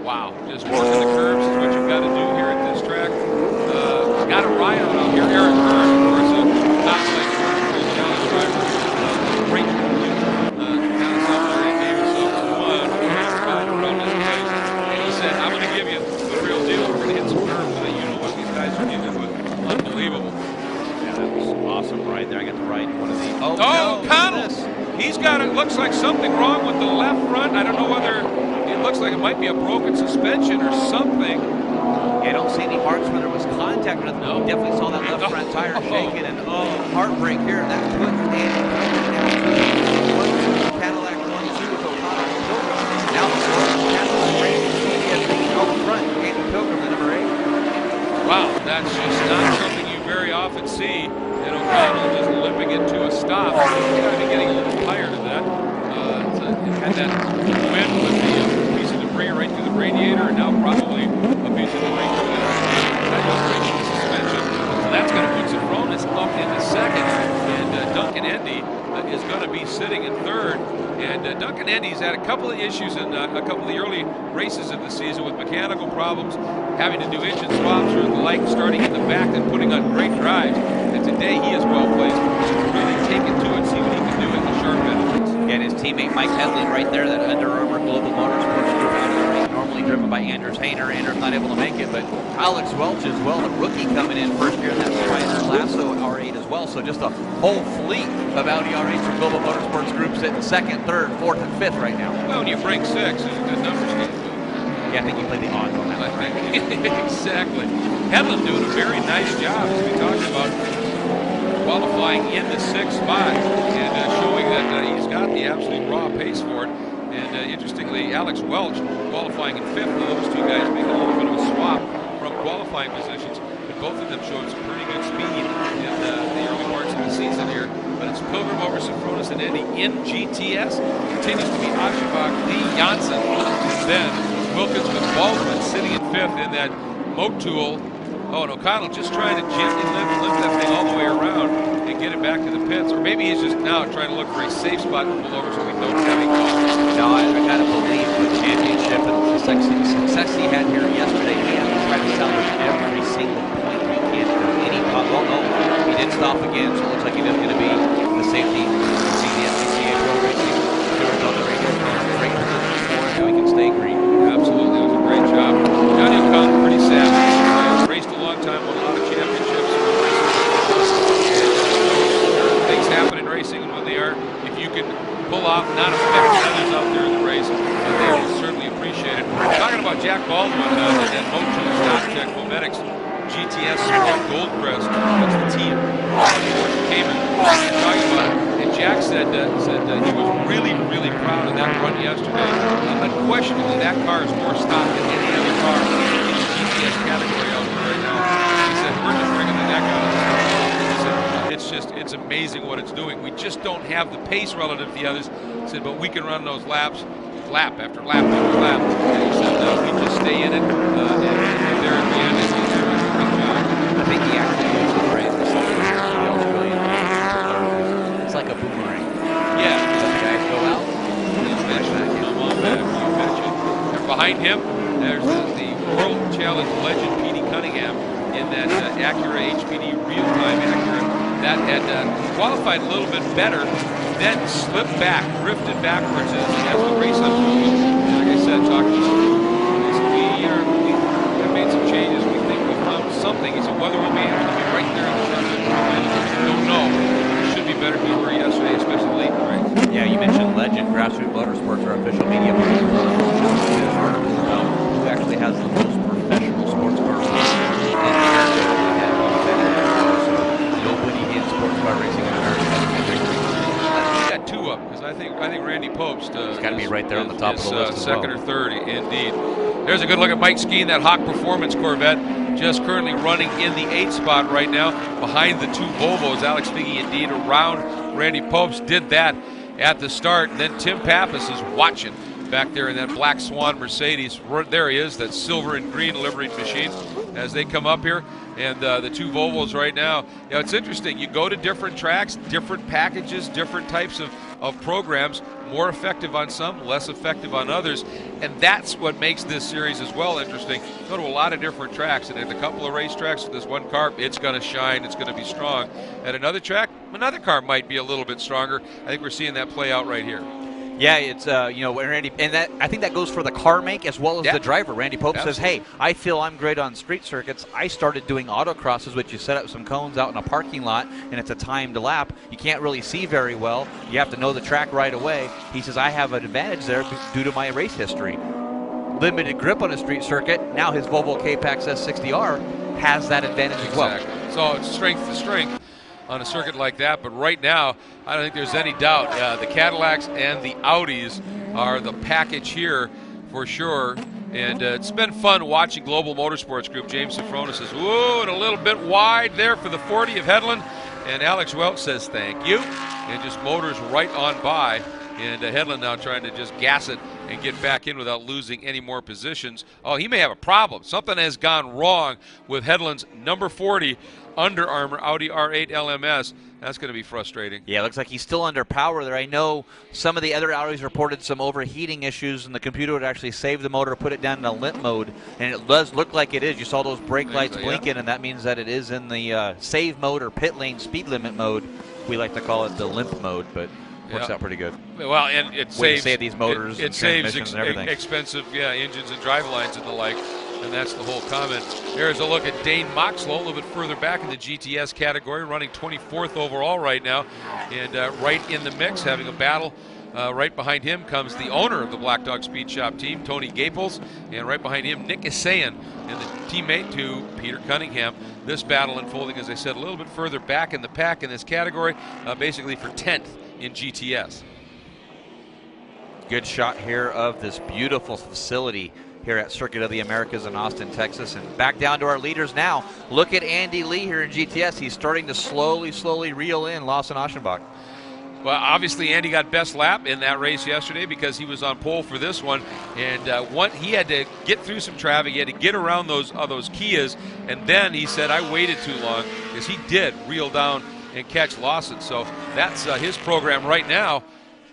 Wow, just working the curves is what you've got to do here at this track. Got a ride on out here. Eric Byrne, of course, top place challenge driver. Great down in South Florida, gave himself 1 Right there, I got the right one of the. Oh, Oh, no, Connell! what's this? He's got it. Looks like something wrong with the left front. I don't know whether it looks like it might be a broken suspension or something. Yeah, I don't see any marks where there was contact with it. No, definitely saw that left front tire shaking, and heartbreak here. That put Cadillac 1-2 with O'Connor and Pilgrim. Now the Cadillac Racing GTS out front. Andy Pilgrim, the number 8. Wow, that's just not something you very often see. And O'Connell just limping it to a stop. He's got to be getting a little tired of that. Had that wind with the piece of debris right through the radiator, and now probably a piece of debris through the suspension. So that's going to put Zafronis up into second, and Duncan Endy is going to be sitting in third. And Duncan Endy's had a couple of issues in a couple of the early races of the season with mechanical problems, having to do engine swaps or the like, starting in the back and putting on great drives. And today he is well placed to really take it to it, see what he can do at the sharp end of things. And his teammate Mike Headley right there, that Under Armour Global Motorsports Group out here, normally driven by Anders Hayner. Anders not able to make it, but Alex Welch as well, the rookie coming in first year in that Spider Lasso R8 as well. So just a whole fleet of Audi R8s from Global Motorsports Group sitting second, third, fourth, and fifth right now. Well, when you bring 6, it's a good number. Yeah, I think you played the odds on that one, right? Exactly. Headland doing a very nice job, as we talked about, qualifying in the 6th spot and showing that he's got the absolute raw pace for it. And interestingly, Alex Welch qualifying in 5th. Those two guys making a little bit of a swap from qualifying positions, but both of them showed some pretty good speed in the early parts of the season here. But it's Pilgrim over Zafronis and Endy in GTS. Continues to be Aschenbach, Lee, Janssen, then Wilkins with Baldwin sitting in 5th in that Motul. Oh, and O'Connell just trying to gently lift that thing all the way around and get it back to the pits. Or maybe he's just now trying to look for a safe spot to pull over so we don't have any calls. No, I got to believe the championship and the success he had here yesterday, he had to try to salvage every single point he can for any problem. Oh, no, he did stop again, so it looks like he is going to be the safety. See the SCCA Pro Racing stewards on the radio. Great position for him, now he can stay green. Absolutely, it was a great job. Johnny O'Connell, pretty savage. Raced a long time, won a lot of championships. Things happen in racing, and when they are, if you can pull off, not affect others out there in the race, they will certainly appreciate it. Talking about Jack Baldwin and Motul StockTech Momentics GTS Sport Goldcrest, that's the team. Came in talking about it, and Jack said he was really, really proud of that run yesterday. Unquestionably, that car is more stock than any other car in the GTS category out there right now. He said, we're just bringing the neck out of the car. He said, it's amazing what it's doing. We just don't have the pace relative to the others. He said, but we can run those laps, lap after lap after lap. And he said, we just stay in it, and there at the end, it's a good job. I think he actually used the phrase or something here in the Australian. It's like a boomerang. Yeah. Let the guys go out. Come on back, you betcha. And behind him, there's the World Challenge legend, Petey Cunningham, in that Acura HPD real-time Acura that had qualified a little bit better, then slipped back, drifted backwards as the race unfolded. Like I said, talking to we have made some changes. We think we found something. He said, whether we'll be able to be right there in the front, we don't know. It should be better than we were yesterday, especially late in the race. Yeah, you mentioned Legend. Grassroots Motorsports, our official media partner, did an article about who actually has the most professional sports car racing in America. So nobody in sports car racing in America has a victory. He's got 2 up, because I think Randy Popst he's got to be right there on the top of the list as second or third, indeed. There's a good look at Mike Skeen, that Hawk Performance Corvette, just currently running in the 8th spot right now, behind the 2 Volvos. Alex Figge indeed around Randy Popst, did that at the start. And then Tim Pappas is watching back there in that Black Swan Mercedes. There he is, that silver and green liveried machine as they come up here. And the 2 Volvos right now. You know, it's interesting. You go to different tracks, different packages, different types of programs, more effective on some, less effective on others. And that's what makes this series as well interesting. You go to a lot of different tracks, and at a couple of racetracks with this one car, it's going to shine, it's going to be strong. At another track, another car might be a little bit stronger. I think we're seeing that play out right here. Yeah, it's you know, Randy, and that I think that goes for the car make as well as the driver. Randy Pope says, "Hey, I feel I'm great on street circuits. I started doing autocrosses, which you set up some cones out in a parking lot, and it's a timed lap. You can't really see very well. You have to know the track right away." He says, "I have an advantage there due to my race history. Limited grip on a street circuit. Now his Volvo K-Pax S60R has that advantage as well." So it's strength to strength on a circuit like that, but right now I don't think there's any doubt the Cadillacs and the Audis are the package here for sure. And it's been fun watching Global Motorsports Group. James Sifrona says, "Whoa," and a little bit wide there for the 40 of Hedlund, and Alex Welch says thank you, and just motors right on by. And Hedlund now trying to just gas it and get back in without losing any more positions. Oh, he may have a problem. Something has gone wrong with Hedlund's number 40 Under Armour Audi R8 LMS. That's going to be frustrating. Yeah, it looks like he's still under power there. I know some of the other Audis reported some overheating issues, and the computer would actually save the motor, put it down in a limp mode, and it does look like it is. You saw those brake lights blinking, and that means that it is in the save mode or pit lane speed limit mode. We like to call it the limp mode, but works out pretty good. Well, and it saves save these motors. It saves and everything. Expensive, engines and drive lines and the like, and that's the whole comment. There's a look at Dane Moxlow, a little bit further back in the GTS category, running 24th overall right now, and right in the mix, having a battle. Right behind him comes the owner of the Black Dog Speed Shop team, Tony Gaples, and right behind him, Nick Isayan, and the teammate to Peter Cunningham. This battle unfolding, as I said, a little bit further back in the pack in this category, basically for 10th in GTS. Good shot here of this beautiful facility here at Circuit of the Americas in Austin, Texas. And back down to our leaders now. Look at Andy Lee here in GTS. He's starting to slowly reel in Lawson Aschenbach. Well, obviously, Andy got best lap in that race yesterday because he was on pole for this one. And he had to get through some traffic. He had to get around those Kias. And then he said, I waited too long, because he did reel down and catch Lawson. So that's his program right now.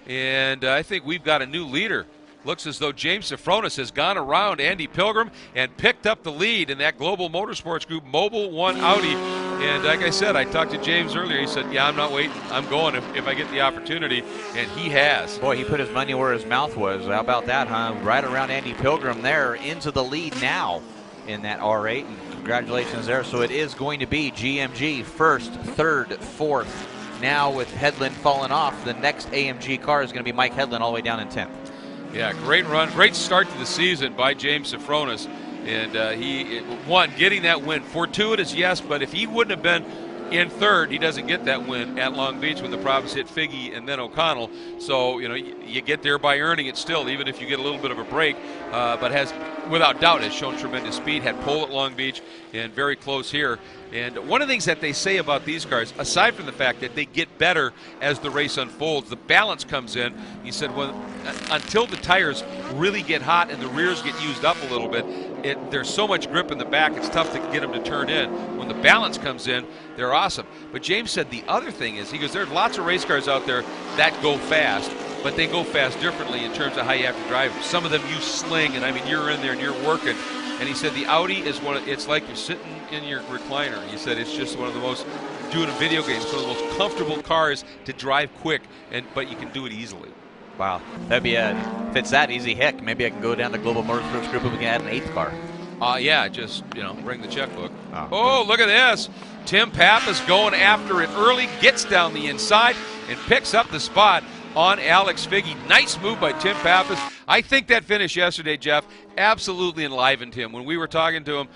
And I think we've got a new leader. Looks as though James Sifronis has gone around Andy Pilgrim and picked up the lead in that Global Motorsports Group Mobile 1 Audi. And like I said, I talked to James earlier. He said, yeah, I'm not waiting. I'm going if I get the opportunity. And he has. Boy, he put his money where his mouth was. How about that, huh? Right around Andy Pilgrim there, into the lead now in that R8. And congratulations there. So it is going to be GMG first, third, fourth. Now with Hedlund falling off, the next AMG car is going to be Mike Hedlund all the way down in 10th. Yeah, great run, great start to the season by James Sifronis. And he won, getting that win. Fortuitous, yes, but if he wouldn't have been in third, he doesn't get that win at Long Beach when the problems hit Figge and then O'Connell. So, you get there by earning it still, even if you get a little bit of a break. But has, without doubt, has shown tremendous speed, had pole at Long Beach, and very close here. And one of the things that they say about these cars, aside from the fact that they get better as the race unfolds, the balance comes in. He said, until the tires really get hot and the rears get used up a little bit, there's so much grip in the back, it's tough to get them to turn in. When the balance comes in, they're awesome. But James said the other thing is, he goes, there's lots of race cars out there that go fast, but they go fast differently in terms of how you have to drive them. Some of them use sling, and I mean, you're in there and you're working. And he said the Audi is it's like you're sitting in your recliner. He said it's just one of the most, doing a video game, it's one of the most comfortable cars to drive quick, but you can do it easily. Wow, that'd be if it's that easy, heck, maybe I can go down to Global Motorsports Group and we can add an 8th car. Yeah, just, bring the checkbook. Oh, look at this. Tim Pappas going after it early, gets down the inside and picks up the spot on Alex Figge. Nice move by Tim Pappas. I think that finish yesterday, Jeff, absolutely enlivened him. When we were talking to him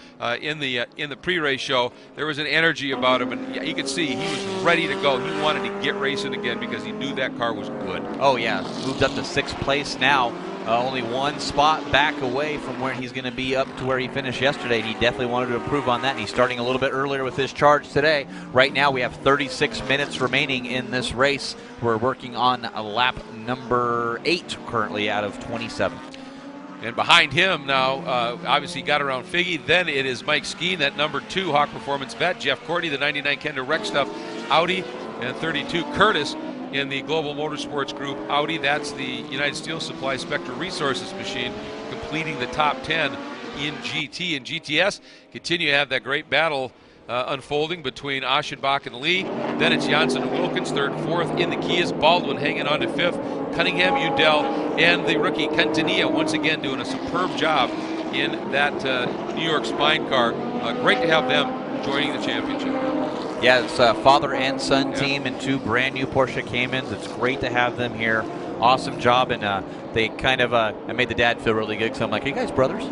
in the pre-race show, there was an energy about him, and you could see he was ready to go. He wanted to get racing again because he knew that car was good. Oh yeah, moved up to 6th place now. Only one spot back away from where he's going to be up to where he finished yesterday, and he definitely wanted to improve on that. And he's starting a little bit earlier with his charge today. Right now we have 36 minutes remaining in this race. We're working on a lap number 8 currently out of 27. And behind him now, obviously got around Figge. Then it is Mike Skeen, that number 2 Hawk Performance vet. Jeff Courtney, the 99 Kender Rec Stuff Audi, and 32 Curtis in the Global Motorsports Group Audi. That's the United Steel Supply Spectra Resources machine, completing the top 10 in GT. And GTS continue to have that great battle unfolding between Aschenbach and Lee. Then it's Janssen and Wilkins, third and fourth. In the Kias, Baldwin hanging on to fifth. Cunningham, Udell, and the rookie Quintanilla once again doing a superb job in that New York Spine car. Great to have them joining the championship. Yeah, it's a father and son team and 2 brand new Porsche Caymans. It's great to have them here. Awesome job, and they kind of, I made the dad feel really good because I'm like, hey guys, brothers?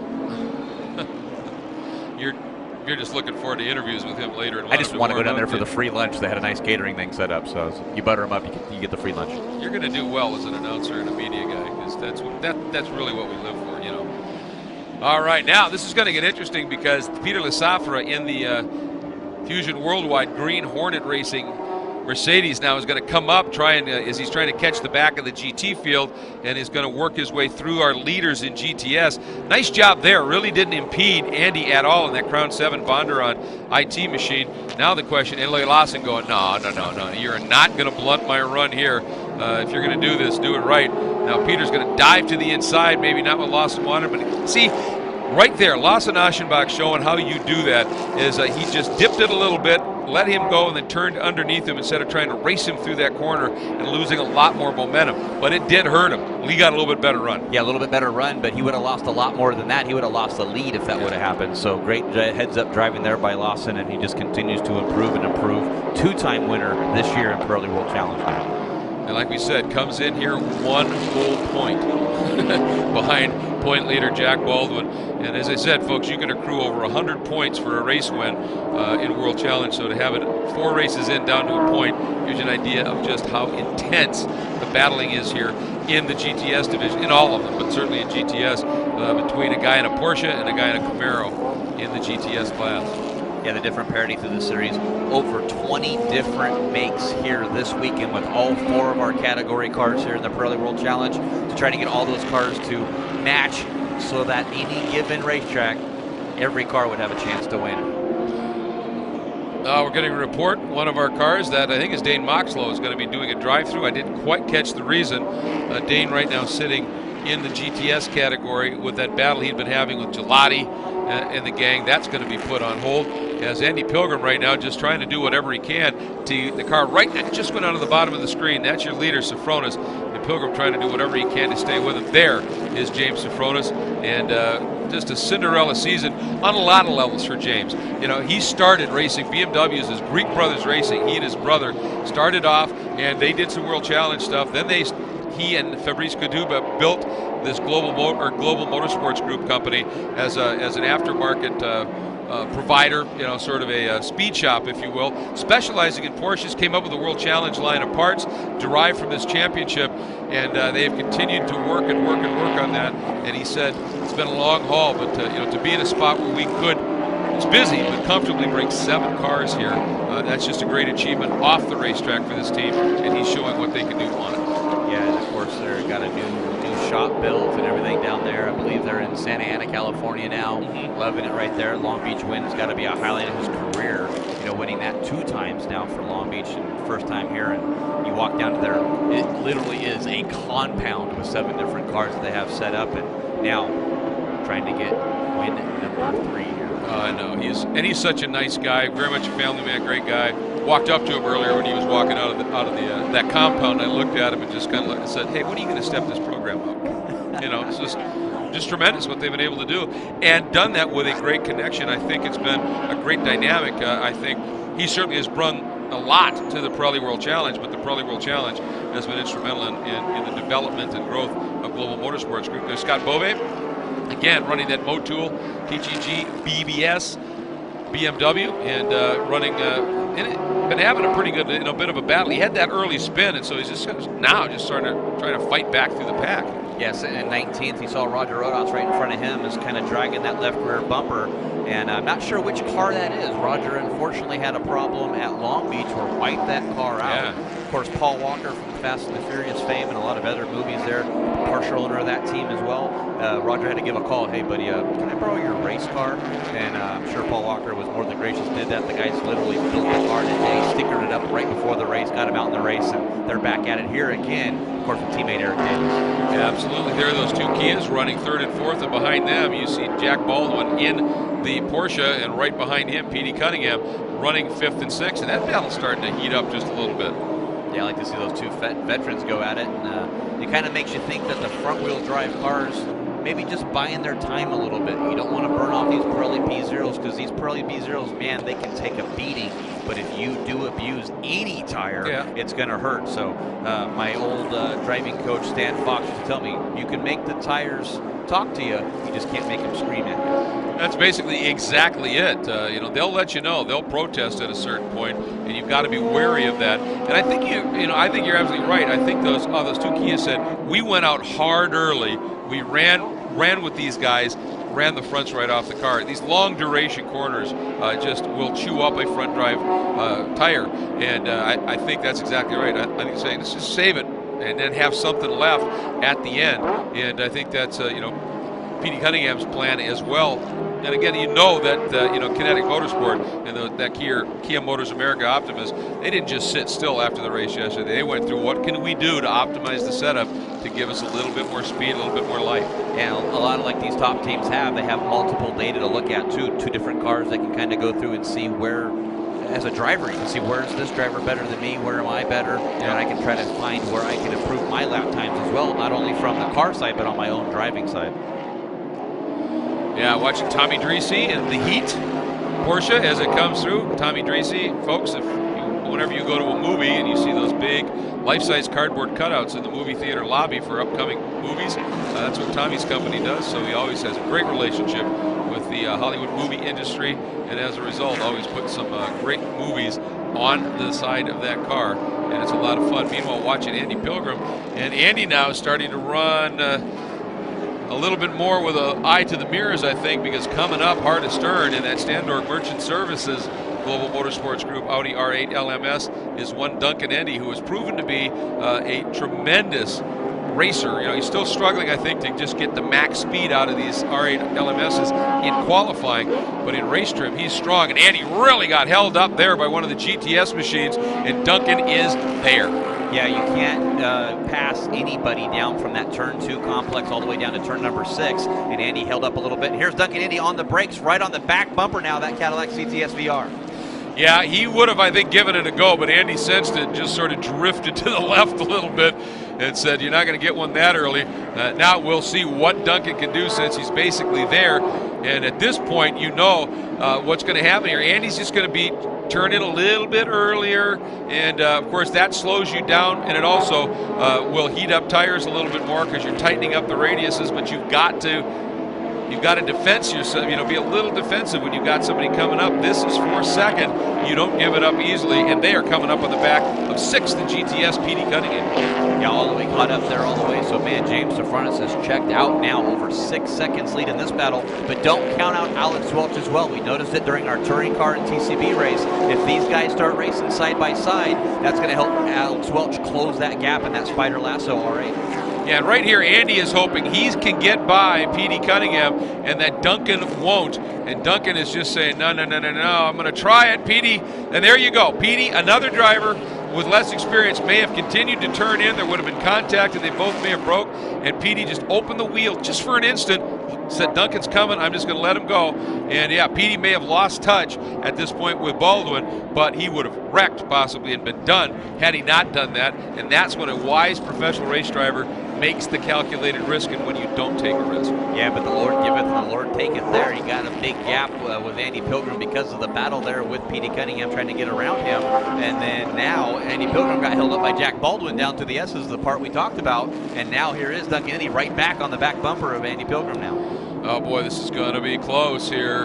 You're just looking forward to interviews with him later. And I just want to go down there for the free lunch. They had a nice catering thing set up, so you butter them up, you get the free lunch. You're going to do well as an announcer and a media guy, because that's really what we live for, you know. All right, now this is going to get interesting because Peter Lesafra in the Fusion Worldwide Green Hornet Racing Mercedes now is going to come up as he's trying to catch the back of the GT field, and is going to work his way through our leaders in GTS. Nice job there. Really didn't impede Andy at all in that Crown 7 Bondurant IT machine. Now the question, and Lawson going, no, you're not going to blunt my run here. If you're going to do this, do it right. Now Peter's going to dive to the inside, maybe not what Lawson wanted, but see, right there, Lawson Aschenbach showing how you do that is he just dipped it a little bit, let him go, and then turned underneath him instead of trying to race him through that corner and losing a lot more momentum. But it did hurt him. Lee got a little bit better run. Yeah, a little bit better run, but he would have lost a lot more than that. He would have lost the lead if that would have happened. So great heads-up driving there by Lawson, and he just continues to improve and improve. 2-time winner this year in Pirelli World Challenge. And like we said, comes in here 1 full point behind point leader Jack Baldwin. And as I said, folks, you can accrue over 100 points for a race win in World Challenge. So to have it 4 races in down to a point gives you an idea of just how intense the battling is here in the GTS division, in all of them, but certainly in GTS, between a guy in a Porsche and a guy in a Camaro in the GTS class. Yeah, the different parity through the series. Over 20 different makes here this weekend with all 4 of our category cars here in the Pirelli World Challenge to try to get all those cars to match so that any given racetrack, every car would have a chance to win. We're getting a report. One of our cars that I think is Dane Moxlow is going to be doing a drive-through. I didn't quite catch the reason. Dane right now sitting in the GTS category with that battle he'd been having with Gelati and the gang. That's going to be put on hold. As Andy Pilgrim right now just trying to do whatever he can to the car right now, just went onto the bottom of the screen. That's your leader, Sofronis, and Pilgrim trying to do whatever he can to stay with him. There is James Sofronis, and just a Cinderella season on a lot of levels for James. You know, he started racing BMWs as Greek Brothers Racing. He and his brother started off, and they did some World Challenge stuff. Then he and Fabrice Caduba built this Global Motorsports Group company as an aftermarket provider, you know, sort of a speed shop, if you will, specializing in Porsches. Came up with a World Challenge line of parts derived from this championship, and they have continued to work and work and work on that. And he said it's been a long haul, but you know, to be in a spot where we could, it's busy, but comfortably bring 7 cars here, that's just a great achievement off the racetrack for this team, and he's showing what they can do on it. Yeah, and of course they've got a new shop built and everything down there. I believe they're in Santa Ana, California now. Loving it right there. Long Beach win has got to be a highlight of his career. You know, winning that 2 times now for Long Beach, and first time here. And you walk down to there, it literally is a compound with 7 different cars that they have set up. And now trying to get win number 3 here. I know he's such a nice guy, very much a family man, great guy. Walked up to him earlier when he was walking out of that compound. I looked at him and just kind of said, "Hey, when are you going to step this program up?" You know, it's just tremendous what they've been able to do, and done that with a great connection. I think it's been a great dynamic. I think he certainly has brought a lot to the Pirelli World Challenge, but the Pirelli World Challenge has been instrumental in the development and growth of Global Motorsports Group. There's Scott Bove, again running that Motul PGG BBS BMW, and running been having a pretty good, bit of a battle. He had that early spin, and so he's just now trying to fight back through the pack. Yes, in 19th, he saw Roger Rodas right in front of him, is kind of dragging that left rear bumper, and I'm not sure which car that is. Roger unfortunately had a problem at Long Beach or wiped that car out. Yeah. Of course, Paul Walker from Fast and the Furious fame and a lot of other movies there, partial owner of that team as well. Roger had to give a call, "Hey buddy, can I borrow your race car?" And I'm sure Paul Walker was more than gracious, did that. The guys literally built the car today, stickered it up right before the race, got him out in the race, and they're back at it here again, of course, with teammate Eric Davis. Yeah, absolutely. There are those two Kias running 3rd and 4th, and behind them you see Jack Baldwin in the Porsche, and right behind him, Petey Cunningham running 5th and 6th, and that battle's starting to heat up just a little bit. Yeah, I like to see those two veterans go at it, and it kind of makes you think that the front-wheel drive cars maybe just buying their time a little bit. You don't want to burn off these Pirelli B0s, because these Pirelli B0s, man, they can take a beating. But if you do abuse any tire, it's going to hurt. So my old driving coach, Stan Fox, used to tell me, you can make the tires talk to you, you just can't make them scream at you. That's basically exactly it. You know, they'll let you know, they'll protest at a certain point, and you've got to be wary of that. And I think I think you're absolutely right. I think those two Kias said, we went out hard early. We ran with these guys, ran the fronts right off the car. These long duration corners just will chew up a front drive tire, and I think that's exactly right. I think he's saying, let's just save it and then have something left at the end. And I think that's Petey Cunningham's plan as well. And again, you know that Kinetic Motorsport and that Kia Motors America Optimus, they didn't just sit still after the race yesterday. They went through, what can we do to optimize the setup to give us a little bit more speed, a little bit more life. And a lot of like these top teams have, they have multiple data to look at too. Two different cars they can kind of go through and see where, as a driver, you can see where is this driver better than me, where am I better, and I can try to find where I can improve my lap times as well, not only from the car side, but on my own driving side. Yeah, watching Tommy Dreesy in the heat Porsche as it comes through. Tommy Dreesy, folks, whenever you go to a movie and you see those big life-size cardboard cutouts in the movie theater lobby for upcoming movies, that's what Tommy's company does. So he always has a great relationship with the Hollywood movie industry, and as a result, always puts some great movies on the side of that car, and it's a lot of fun. Meanwhile, watching Andy Pilgrim, and Andy now is starting to run a little bit more with an eye to the mirrors, I think, because coming up hard astern in that Standorf Merchant Services Global Motorsports Group Audi R8 LMS is one Duncan Eddy, who has proven to be a tremendous racer. You know, he's still struggling, I think, to just get the max speed out of these R8 LMSs in qualifying, but in race trim, he's strong. And Andy really got held up there by one of the GTS machines, and Duncan is there. Yeah, you can't pass anybody down from that turn 2 complex all the way down to turn number 6, and Andy held up a little bit. Here's Duncan Eddy on the brakes, right on the back bumper now, that Cadillac CTS VR. Yeah, he would have, I think, given it a go, but Andy sensed it, just sort of drifted to the left a little bit and said, you're not going to get one that early. Now we'll see what Duncan can do, since he's basically there. And at this point, you know what's going to happen here. Andy's just going to be turn in a little bit earlier, and of course that slows you down, and it also will heat up tires a little bit more because you're tightening up the radiuses, but you've got to defense yourself, be a little defensive when you've got somebody coming up. This is for second. You don't give it up easily, and they are coming up on the back of 6th, the GTS, Petey Cunningham. Yeah, all the way caught up there all the way. So, man, James DeFrontis has checked out now, over 6 seconds lead in this battle. But don't count out Alex Welch as well. We noticed it during our touring car and TCB race. If these guys start racing side by side, that's going to help Alex Welch close that gap in that Spider Lasso R8. Yeah, and right here, Andy is hoping he can get by Petey Cunningham, and that Duncan won't. And Duncan is just saying, no, I'm going to try it, Petey. And there you go. Petey, another driver with less experience, may have continued to turn in. There would have been contact, and they both may have broke. And Petey just opened the wheel just for an instant, said, Duncan's coming, I'm just going to let him go. And yeah, Petey may have lost touch at this point with Baldwin, but he would have wrecked possibly and been done had he not done that. And that's when a wise professional race driver makes the calculated risk, and when you don't take a risk. Yeah, but the Lord giveth and the Lord taketh there. He got a big gap with Andy Pilgrim because of the battle there with Petey Cunningham trying to get around him. And then now Andy Pilgrim got held up by Jack Baldwin down to the S's, the part we talked about. And now here is Duncan Eddy right back on the back bumper of Andy Pilgrim now. Oh boy, this is going to be close here,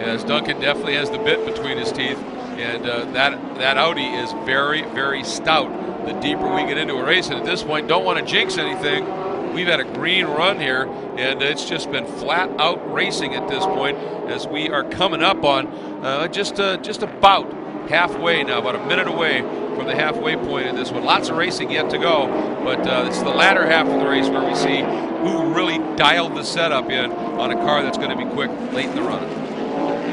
as Duncan definitely has the bit between his teeth. And that Audi is very, very stout the deeper we get into a race. And at this point, don't want to jinx anything. We've had a green run here, and it's just been flat out racing at this point, as we are coming up on just about halfway now, about a minute away from the halfway point in this one. Lots of racing yet to go, but it's the latter half of the race where we see who really dialed the setup in on a car that's going to be quick late in the run.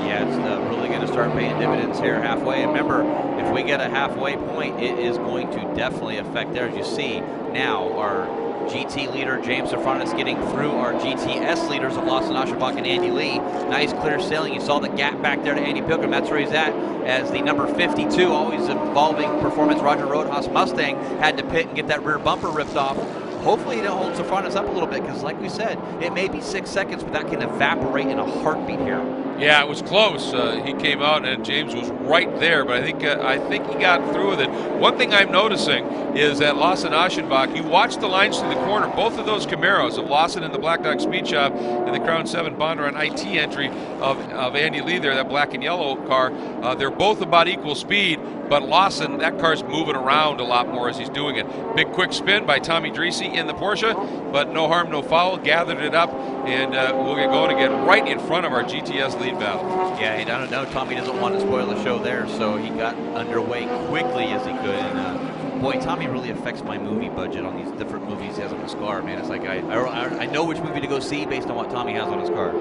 Yeah, it's really going to start paying dividends here halfway. And remember, if we get a halfway point, it is going to definitely affect there. As you see now, our GT leader, James Safranis, getting through our GTS leaders of Lawson Aschenbach and Andy Lee. Nice clear sailing. You saw the gap back there to Andy Pilgrim. That's where he's at as the number 52, always evolving performance, Roger Roadhouse Mustang, had to pit and get that rear bumper ripped off. Hopefully he don't hold Safranis up a little bit, because like we said, it may be 6 seconds, but that can evaporate in a heartbeat here. Yeah, it was close. He came out and James was right there, but I think he got through with it. One thing I'm noticing is that Lawson Aschenbach, you watch the lines through the corner, both of those Camaros of Lawson in the Black Dog Speed Shop and the Crown 7 Bondurant IT entry of Andy Lee there, that black and yellow car, they're both about equal speed, but Lawson, that car's moving around a lot more as he's doing it. Big quick spin by Tommy Dreese in the Porsche, but no harm, no foul, gathered it up, and we'll get going again right in front of our GTS lead battle. Yeah, I don't know, Tommy doesn't want to spoil the show there, so he got underway quickly as he could. And boy, Tommy really affects my movie budget on these different movies he has on his car, man. It's like I know which movie to go see based on what Tommy has on his car.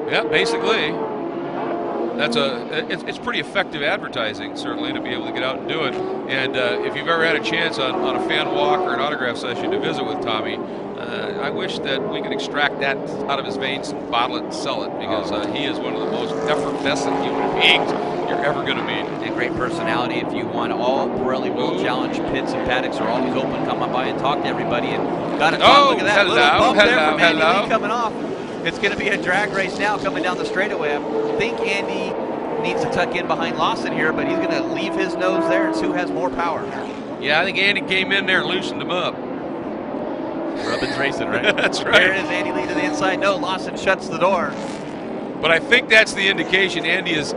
Yeah, basically. It's pretty effective advertising, certainly, to be able to get out and do it. And if you've ever had a chance on a fan walk or an autograph session to visit with Tommy, I wish that we could extract that out of his veins and bottle it and sell it, because he is one of the most effervescent human beings you're ever going to meet. And great personality. If you want all Pirelli World Challenge pits and paddocks are always open, come on by and talk to everybody. And got to talk. Look at that little bump there from Andy Lee coming off. It's going to be a drag race now coming down the straightaway. I think Andy needs to tuck in behind Lawson here, but he's going to leave his nose there and see who has more power. Yeah, I think Andy came in there and loosened him up. Rubbin's racing, right? That's right. Here is Andy Lee to the inside. No, Lawson shuts the door. But I think that's the indication. Andy is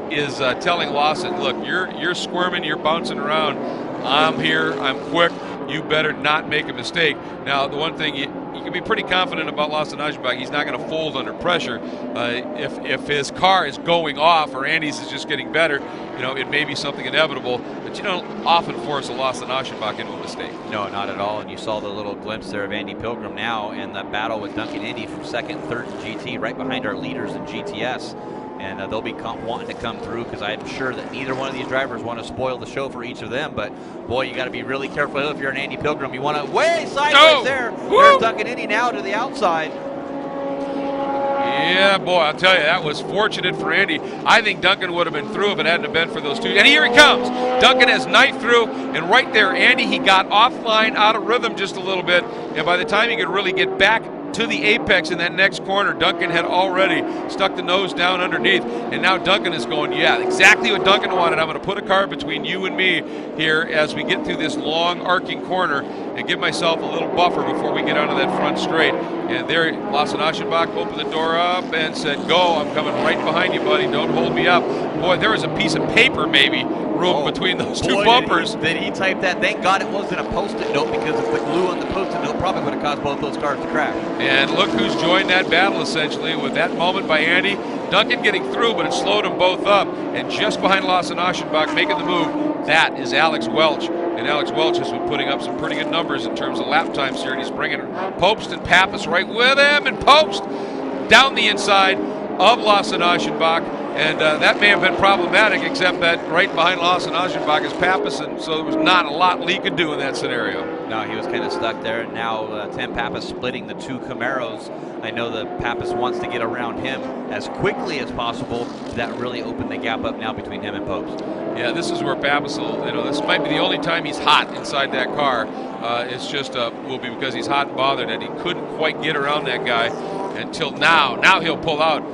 telling Lawson, look, you're squirming, you're bouncing around. I'm here, I'm quick. You better not make a mistake. Now, the one thing you can be pretty confident about Lawson Aschenbach, he's not going to fold under pressure. If his car is going off or Andy's is just getting better, it may be something inevitable, but you don't often force a Lawson Aschenbach into a mistake. No, not at all. And you saw the little glimpse there of Andy Pilgrim now and the battle with Duncan Indy from second, third in GT, right behind our leaders in GTS. And they'll be wanting to come through, because I'm sure that neither one of these drivers want to spoil the show for each of them. But boy, you got to be really careful if you're an Andy Pilgrim. You want to way sideways there. There's Duncan Indy now to the outside. Yeah, boy, I'll tell you, that was fortunate for Andy. I think Duncan would have been through if it hadn't been for those two. And here he comes. Duncan has knifed through, and right there, Andy, he got offline, out of rhythm just a little bit. And by the time he could really get back to the apex in that next corner, Duncan had already stuck the nose down underneath, and now Duncan is going, yeah, exactly what Duncan wanted. I'm going to put a car between you and me here as we get through this long arcing corner and give myself a little buffer before we get onto that front straight. And there, Lawson Aschenbach opened the door up and said, go, I'm coming right behind you, buddy, don't hold me up. Boy, there was a piece of paper maybe room between those two bumpers. Did he type that? Thank God it wasn't a Post-it note, because if the glue on the Post-it note probably would have caused both those cars to crash. And look who's joined that battle, essentially, with that moment by Andy. Duncan getting through, but it slowed them both up. And just behind Lawson Aschenbach making the move, that is Alex Welch. And Alex Welch has been putting up some pretty good numbers in terms of lap times here, and he's bringing Popst and Pappas right with him, and Popst down the inside of Lawson Aschenbach. And that may have been problematic, except that right behind Lawson Aschenbach is Pappas, and so there was not a lot Lee could do in that scenario. No, he was kind of stuck there. And now Tim Pappas splitting the two Camaros. I know that Pappas wants to get around him as quickly as possible. That really opened the gap up now between him and Popes. Yeah, this is where Pappas will, this might be the only time he's hot inside that car. It's just will be because he's hot and bothered, and he couldn't quite get around that guy until now. Now he'll pull out.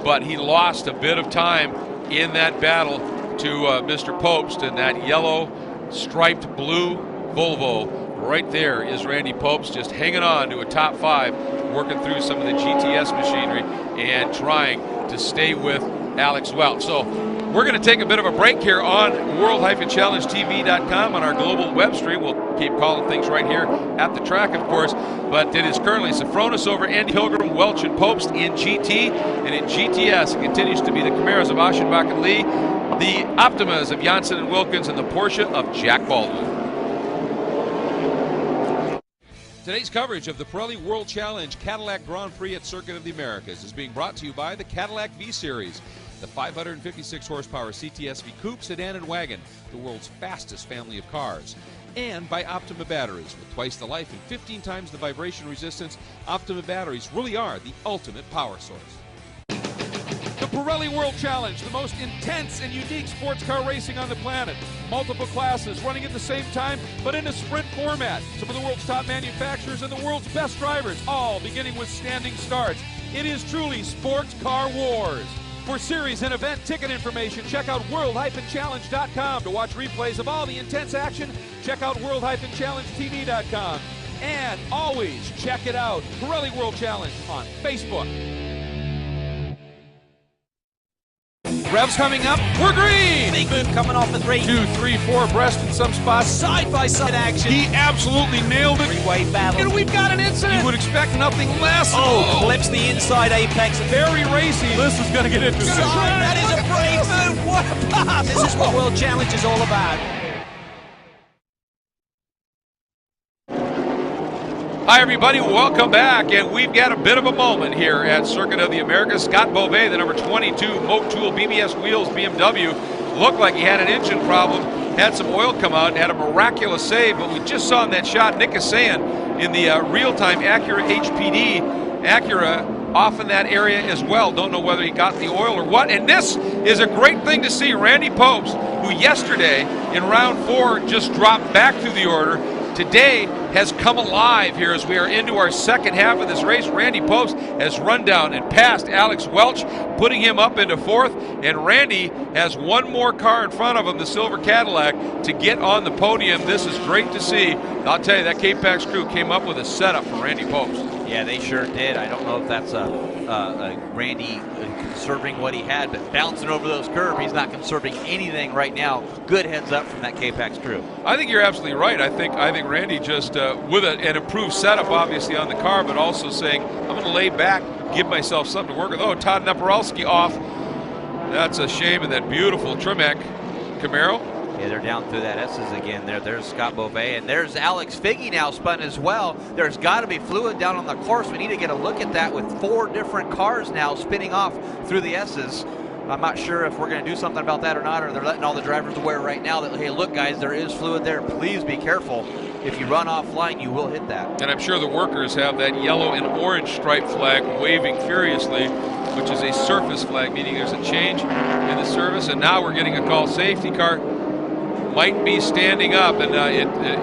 But he lost a bit of time in that battle to Mr. Popst, and that yellow striped blue Volvo. Right there is Randy Popst, just hanging on to a top 5, working through some of the GTS machinery and trying to stay with Alex Welch. So we're going to take a bit of a break here on world-challengetv.com on our global web stream. We'll keep calling things right here at the track, of course. But it is currently Safranis over Andy Pilgrim, Welch, and Popst in GT. And in GTS, it continues to be the Camaros of Aschenbach and Lee, the Optimas of Janssen and Wilkins, and the Porsche of Jack Baldwin. Today's coverage of the Pirelli World Challenge Cadillac Grand Prix at Circuit of the Americas is being brought to you by the Cadillac V-Series. the 556 horsepower CTS-V coupe, sedan, and wagon, the world's fastest family of cars. And by Optima batteries. With twice the life and 15 times the vibration resistance, Optima batteries really are the ultimate power source. The Pirelli World Challenge, the most intense and unique sports car racing on the planet. Multiple classes running at the same time, but in a sprint format. Some of the world's top manufacturers and the world's best drivers, all beginning with standing starts. It is truly sports car wars. For series and event ticket information, check out world-challenge.com. To watch replays of all the intense action, check out world-challengetv.com. And always check it out, Pirelli World Challenge on Facebook. Revs coming up, we're green! Big move coming off the 3. 2, 3, 4 abreast in some spots. Side-by-side action. He absolutely nailed it. Three-way battle. And we've got an incident. You would expect nothing less. Clips the inside apex. Very racy. This is going to get interesting. That is a brave move. What a pass. This is what World Challenge is all about. Hi everybody, welcome back, and we've got a bit of a moment here at Circuit of the Americas. Scott Beauvais, the number 22 Motul BBS wheels BMW, looked like he had an engine problem, had some oil come out, and had a miraculous save, but we just saw in that shot Nick is saying in the real-time Acura HPD, Acura off in that area as well. Don't know whether he got the oil or what, and this is a great thing to see. Randy Popes, who yesterday in round 4 just dropped back through the order, today has come alive here as we are into our second half of this race. Randy Popes has run down and passed Alex Welch, putting him up into 4th, and Randy has one more car in front of him, the silver Cadillac, to get on the podium. This is great to see. I'll tell you, that K-Pax crew came up with a setup for Randy Popes. Yeah, they sure did. I don't know if that's Randy conserving what he had, but bouncing over those curves, he's not conserving anything right now. Good heads up from that K-Pax crew. I think you're absolutely right. I think Randy just, with an improved setup, obviously, on the car, but also saying, I'm going to lay back, give myself something to work with. Oh, Todd Naparalski off. That's a shame in that beautiful Tremec Camaro. Yeah, they're down through that S's again there. There's Scott Beauvais, and there's Alex Figge now spun as well. There's got to be fluid down on the course. We need to get a look at that with 4 different cars now spinning off through the S's. I'm not sure if we're going to do something about that or not, or they're letting all the drivers aware right now that, hey, look, guys, there is fluid there. Please be careful. If you run offline, you will hit that. And I'm sure the workers have that yellow and orange stripe flag waving furiously, which is a surface flag, meaning there's a change in the service. And now we're getting a call. Safety car might be standing up, and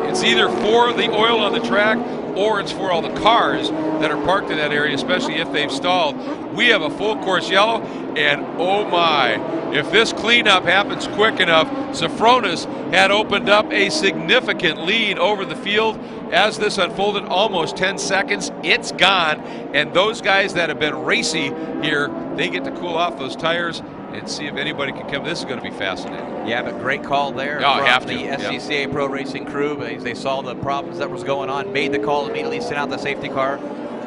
it's either for the oil on the track or it's for all the cars that are parked in that area, especially if they've stalled. We have a full course yellow, and oh my, if this cleanup happens quick enough, Safronis had opened up a significant lead over the field. As this unfolded, almost 10 seconds, it's gone, and those guys that have been racy here, they get to cool off those tires and see if anybody can come. This is going to be fascinating. Yeah, but great call there from the SCCA Pro Racing crew. They saw the problems that was going on, made the call immediately, sent out the safety car.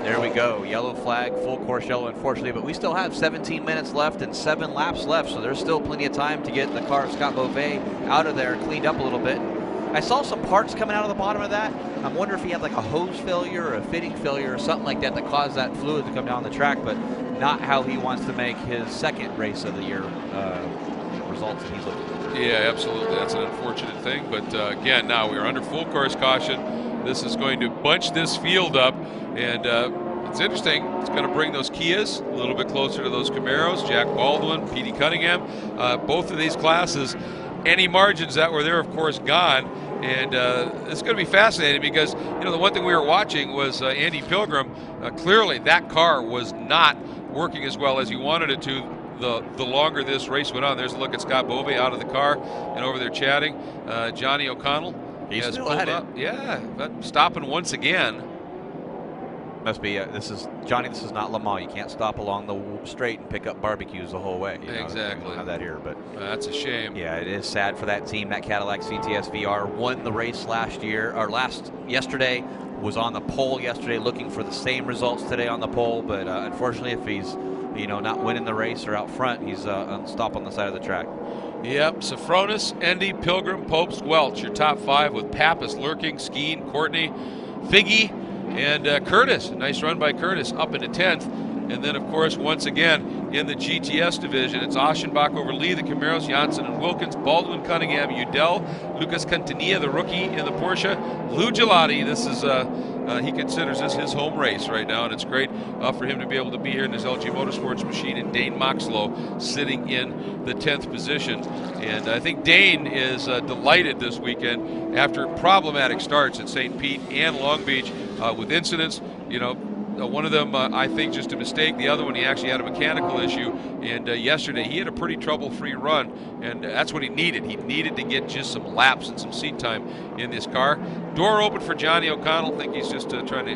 There we go, yellow flag, full course yellow, unfortunately, but we still have 17 minutes left and 7 laps left, so there's still plenty of time to get the car of Scott Beauvais out of there, cleaned up a little bit. I saw some parts coming out of the bottom of that. I wonder if he had like a hose failure or a fitting failure or something like that that caused that fluid to come down the track, but not how he wants to make his second race of the year results that he's looking for. Yeah, absolutely. That's an unfortunate thing, but again, now we are under full course caution. This is going to bunch this field up, and it's interesting. It's going to bring those Kias a little bit closer to those Camaros. Jack Baldwin, Petey Cunningham, both of these classes. Any margins that were there, of course, gone. And it's going to be fascinating because, you know, the one thing we were watching was Andy Pilgrim. Clearly, that car was not working as well as he wanted it to the longer this race went on. There's a look at Scott Beauvais out of the car and over there chatting. Johnny O'Connell. He's still at it. Yeah, but stopping once again. Must be, Johnny, this is not Le Mans. You can't stop along the straight and pick up barbecues the whole way. Exactly. We don't have that here, but that's a shame. Yeah, it is sad for that team. That Cadillac CTS VR won the race yesterday, was on the pole yesterday, looking for the same results today on the pole, but unfortunately, if he's not winning the race or out front, he's stop on the side of the track. Yep, Safronis, Endy, Pilgrim, Popes, Welch, your top 5 with Pappas lurking, Skeen, Courtney, Figge, and Curtis. Nice run by Curtis up into 10th. And then, of course, once again, in the GTS division. It's Aschenbach over Lee, the Camaros, Janssen and Wilkins, Baldwin, Cunningham, Udell, Lucas Cantanilla, the rookie in the Porsche, Lou Gelati. This is he considers this his home race right now, and it's great for him to be able to be here in his LG Motorsports machine, and Dane Moxlow sitting in the 10th position. And I think Dane is delighted this weekend after problematic starts at St. Pete and Long Beach with incidents. You know, one of them, I think, just a mistake. The other one, he actually had a mechanical issue. And yesterday, he had a pretty trouble-free run, and that's what he needed. He needed to get just some laps and some seat time in this car. Door open for Johnny O'Connell. I think he's just trying to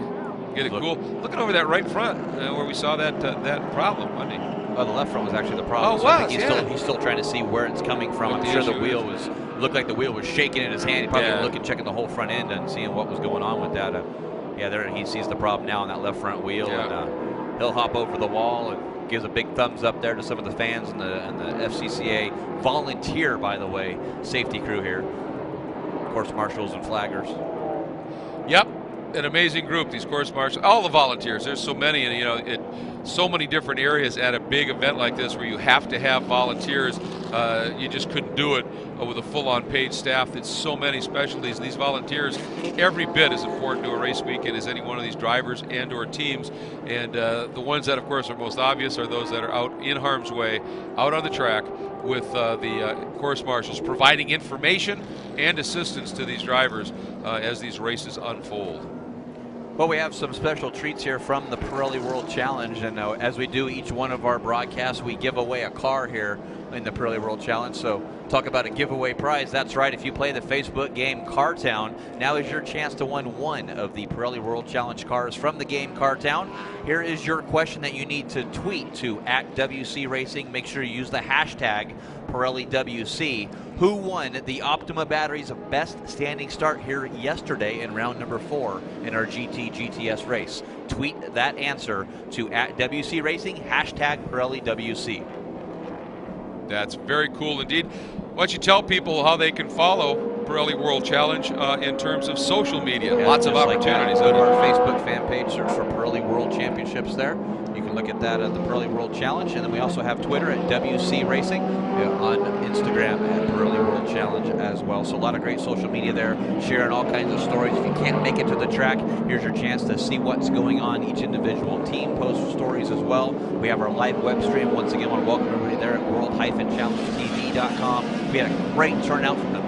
get it cool. Looking over that right front where we saw that that wasn't he? Well, the left front was actually the problem. Oh, so I think he's still trying to see where it's coming from. I'm sure the wheel looked like the wheel was shaking in his hand. He probably looking, checking the whole front end and seeing what was going on with that. Yeah, there he sees the problem now on that left front wheel, and he'll hop over the wall and gives a big thumbs up there to some of the fans and the FCCA volunteer, by the way, safety crew here, course marshals and flaggers. Yep, an amazing group, these course marshals, all the volunteers. There's so many, and you know, so many different areas at a big event like this where you have to have volunteers. You just couldn't do it with a full-on paid staff. It's so many specialties. These volunteers, every bit as important to a race weekend as any one of these drivers and or teams. And the ones that, of course, are most obvious are those that are out in harm's way, out on the track with the course marshals, providing information and assistance to these drivers as these races unfold. Well, we have some special treats here from the Pirelli World Challenge, and as we do each one of our broadcasts, we give away a car here in the Pirelli World Challenge. So talk about a giveaway prize. That's right, if you play the Facebook game Cartown, now is your chance to win one of the Pirelli World Challenge cars from the game Cartown. Here is your question that you need to tweet to @WC Racing. Make sure you use the hashtag PirelliWC. Who won the Optima Batteries best standing start here yesterday in round number 4 in our GTS race? Tweet that answer to @WC Racing, hashtag PirelliWC. That's very cool indeed. Why don't you tell people how they can follow Pirelli World Challenge in terms of social media? Lots of opportunities. Go to our Facebook fan page, search for Pirelli World Championships there. You can look at that at the Pirelli World Challenge, and then we also have Twitter at WC Racing, on Instagram at Pirelli World Challenge as well. So a lot of great social media there, sharing all kinds of stories. If you can't make it to the track, here's your chance to see what's going on. Each individual team posts stories as well. We have our live web stream. Once again, I want to welcome everybody there at world-challengetv.com. We had a great turnout from the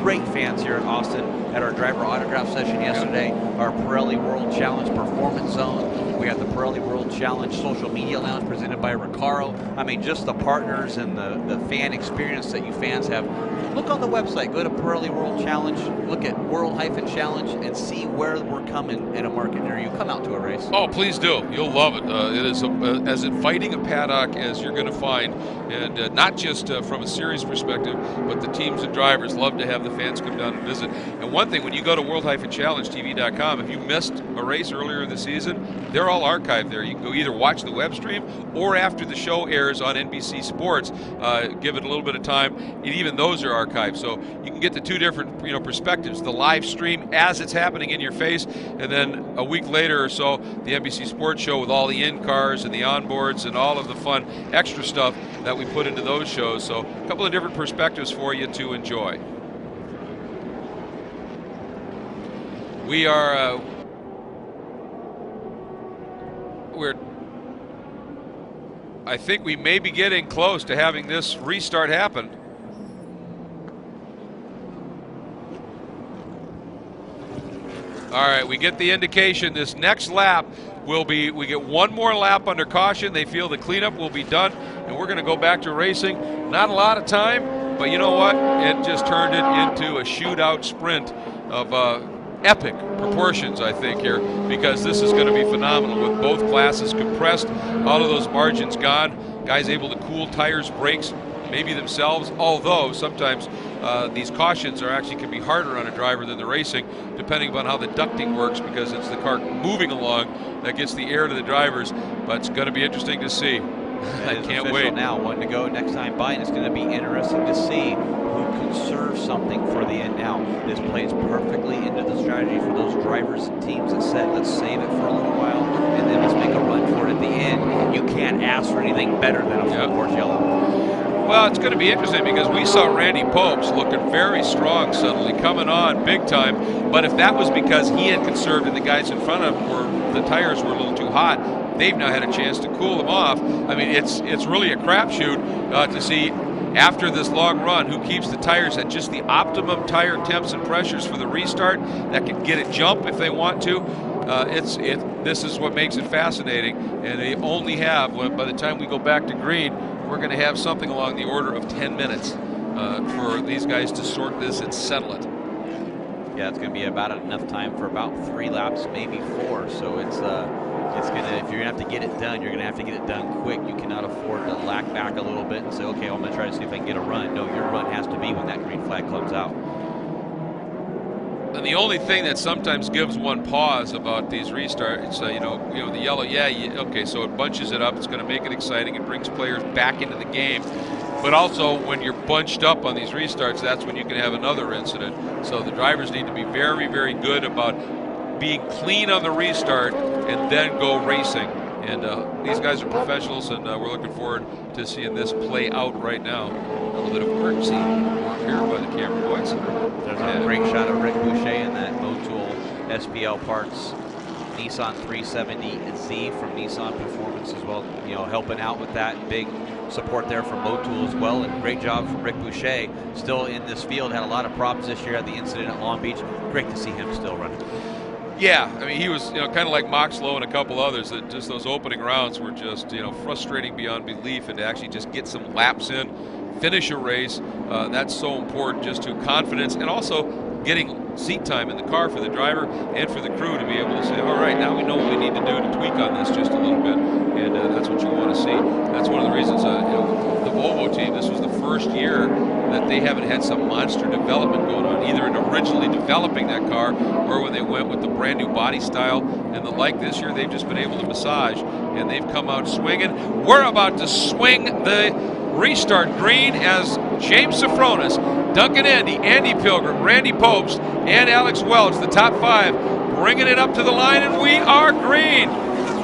great fans here in Austin at our driver autograph session yesterday, our Pirelli World Challenge Performance Zone. We have the Pirelli World Challenge Social Media Lounge presented by Recaro. I mean, just the partners and the fan experience that you fans have. Look on the website, go to Pirelli World Challenge, look at World-Challenge, and see where we're coming in a market near you. Come out to a race. Oh, please do. You'll love it. It is as inviting a paddock as you're going to find, and not just from a series perspective, but the teams and drivers love to have the fans come down and visit. And one thing, when you go to world-challengetv.com, if you missed a race earlier in the season, they're all archived there. You can go either watch the web stream or after the show airs on NBC Sports, give it a little bit of time, and even those are archived. So you can get the two different perspectives, the live stream as it's happening in your face, and then a week later or so, the NBC Sports show with all the in-cars and the onboards and all of the fun extra stuff that we put into those shows. So a couple of different perspectives for you to enjoy. We are I think we may be getting close to having this restart happen. All right, we get the indication this next lap will be, we get one more lap under caution. They feel the cleanup will be done, and we're going to go back to racing. Not a lot of time, but you know what? It just turned it into a shootout sprint of epic proportions, I think, here, because this is going to be phenomenal with both classes compressed, all of those margins gone, guys able to cool tires, brakes, maybe themselves, although sometimes these cautions actually can be harder on a driver than the racing, depending upon how the ducting works, because it's the car moving along that gets the air to the drivers. But it's going to be interesting to see. I can't wait. Now, one to go next time by, and it's going to be interesting to see who conserve something for the end. Now, this plays perfectly into the strategy for those drivers and teams that said, let's save it for a little while, and then let's make a run for it at the end. You can't ask for anything better than a full course yellow. Well, it's going to be interesting because we saw Randy Popes looking very strong suddenly, coming on big time. But if that was because he had conserved and the guys in front of him the tires were a little too hot, they've now had a chance to cool them off. I mean, it's really a crapshoot to see after this long run who keeps the tires at just the optimum tire temps and pressures for the restart that can get it jump if they want to. This is what makes it fascinating, and they only have, by the time we go back to green, we're going to have something along the order of 10 minutes for these guys to sort this and settle it. Yeah, it's going to be about enough time for about 3 laps, maybe 4. So it's gonna, if you're gonna have to get it done, you're gonna have to get it done quick. You cannot afford to lack back a little bit and say, okay, I'm gonna try to see if I can get a run. No, your run has to be when that green flag comes out. And the only thing that sometimes gives one pause about these restarts, you know, the yellow, okay, so it bunches it up. It's going to make it exciting. It brings players back into the game. But also, when you're bunched up on these restarts, that's when you can have another incident. So the drivers need to be very, very good about being clean on the restart and then go racing. And these guys are professionals, and we're looking forward to seeing this play out right now. A little bit of courtesy here by the camera boys. There's a great shot of Rick Boucher in that Motul SPL Parts Nissan 370Z from Nissan Performance as well. You know, helping out with that. Big support there from Motul as well, and great job from Rick Boucher. Still in this field, had a lot of problems this year at the incident at Long Beach. Great to see him still running. Yeah, I mean, he was, kind of like Moxlow and a couple others, that just those opening rounds were just, frustrating beyond belief, and to actually just get some laps in, finish a race, that's so important just to confidence, and also getting seat time in the car for the driver and for the crew to be able to say, all right, now we know what we need to do to tweak on this just a little bit, and that's what you want to see. That's one of the reasons, the Volvo team, this was the first year that they haven't had some monster development going on, either in originally developing that car or when they went with the brand new body style and the like. This year they've just been able to massage, and they've come out swinging. We're about to swing the restart green as James Safronis, Duncan Andy Pilgrim, Randy Popes, and Alex Welch, the top 5, bringing it up to the line, and we are green.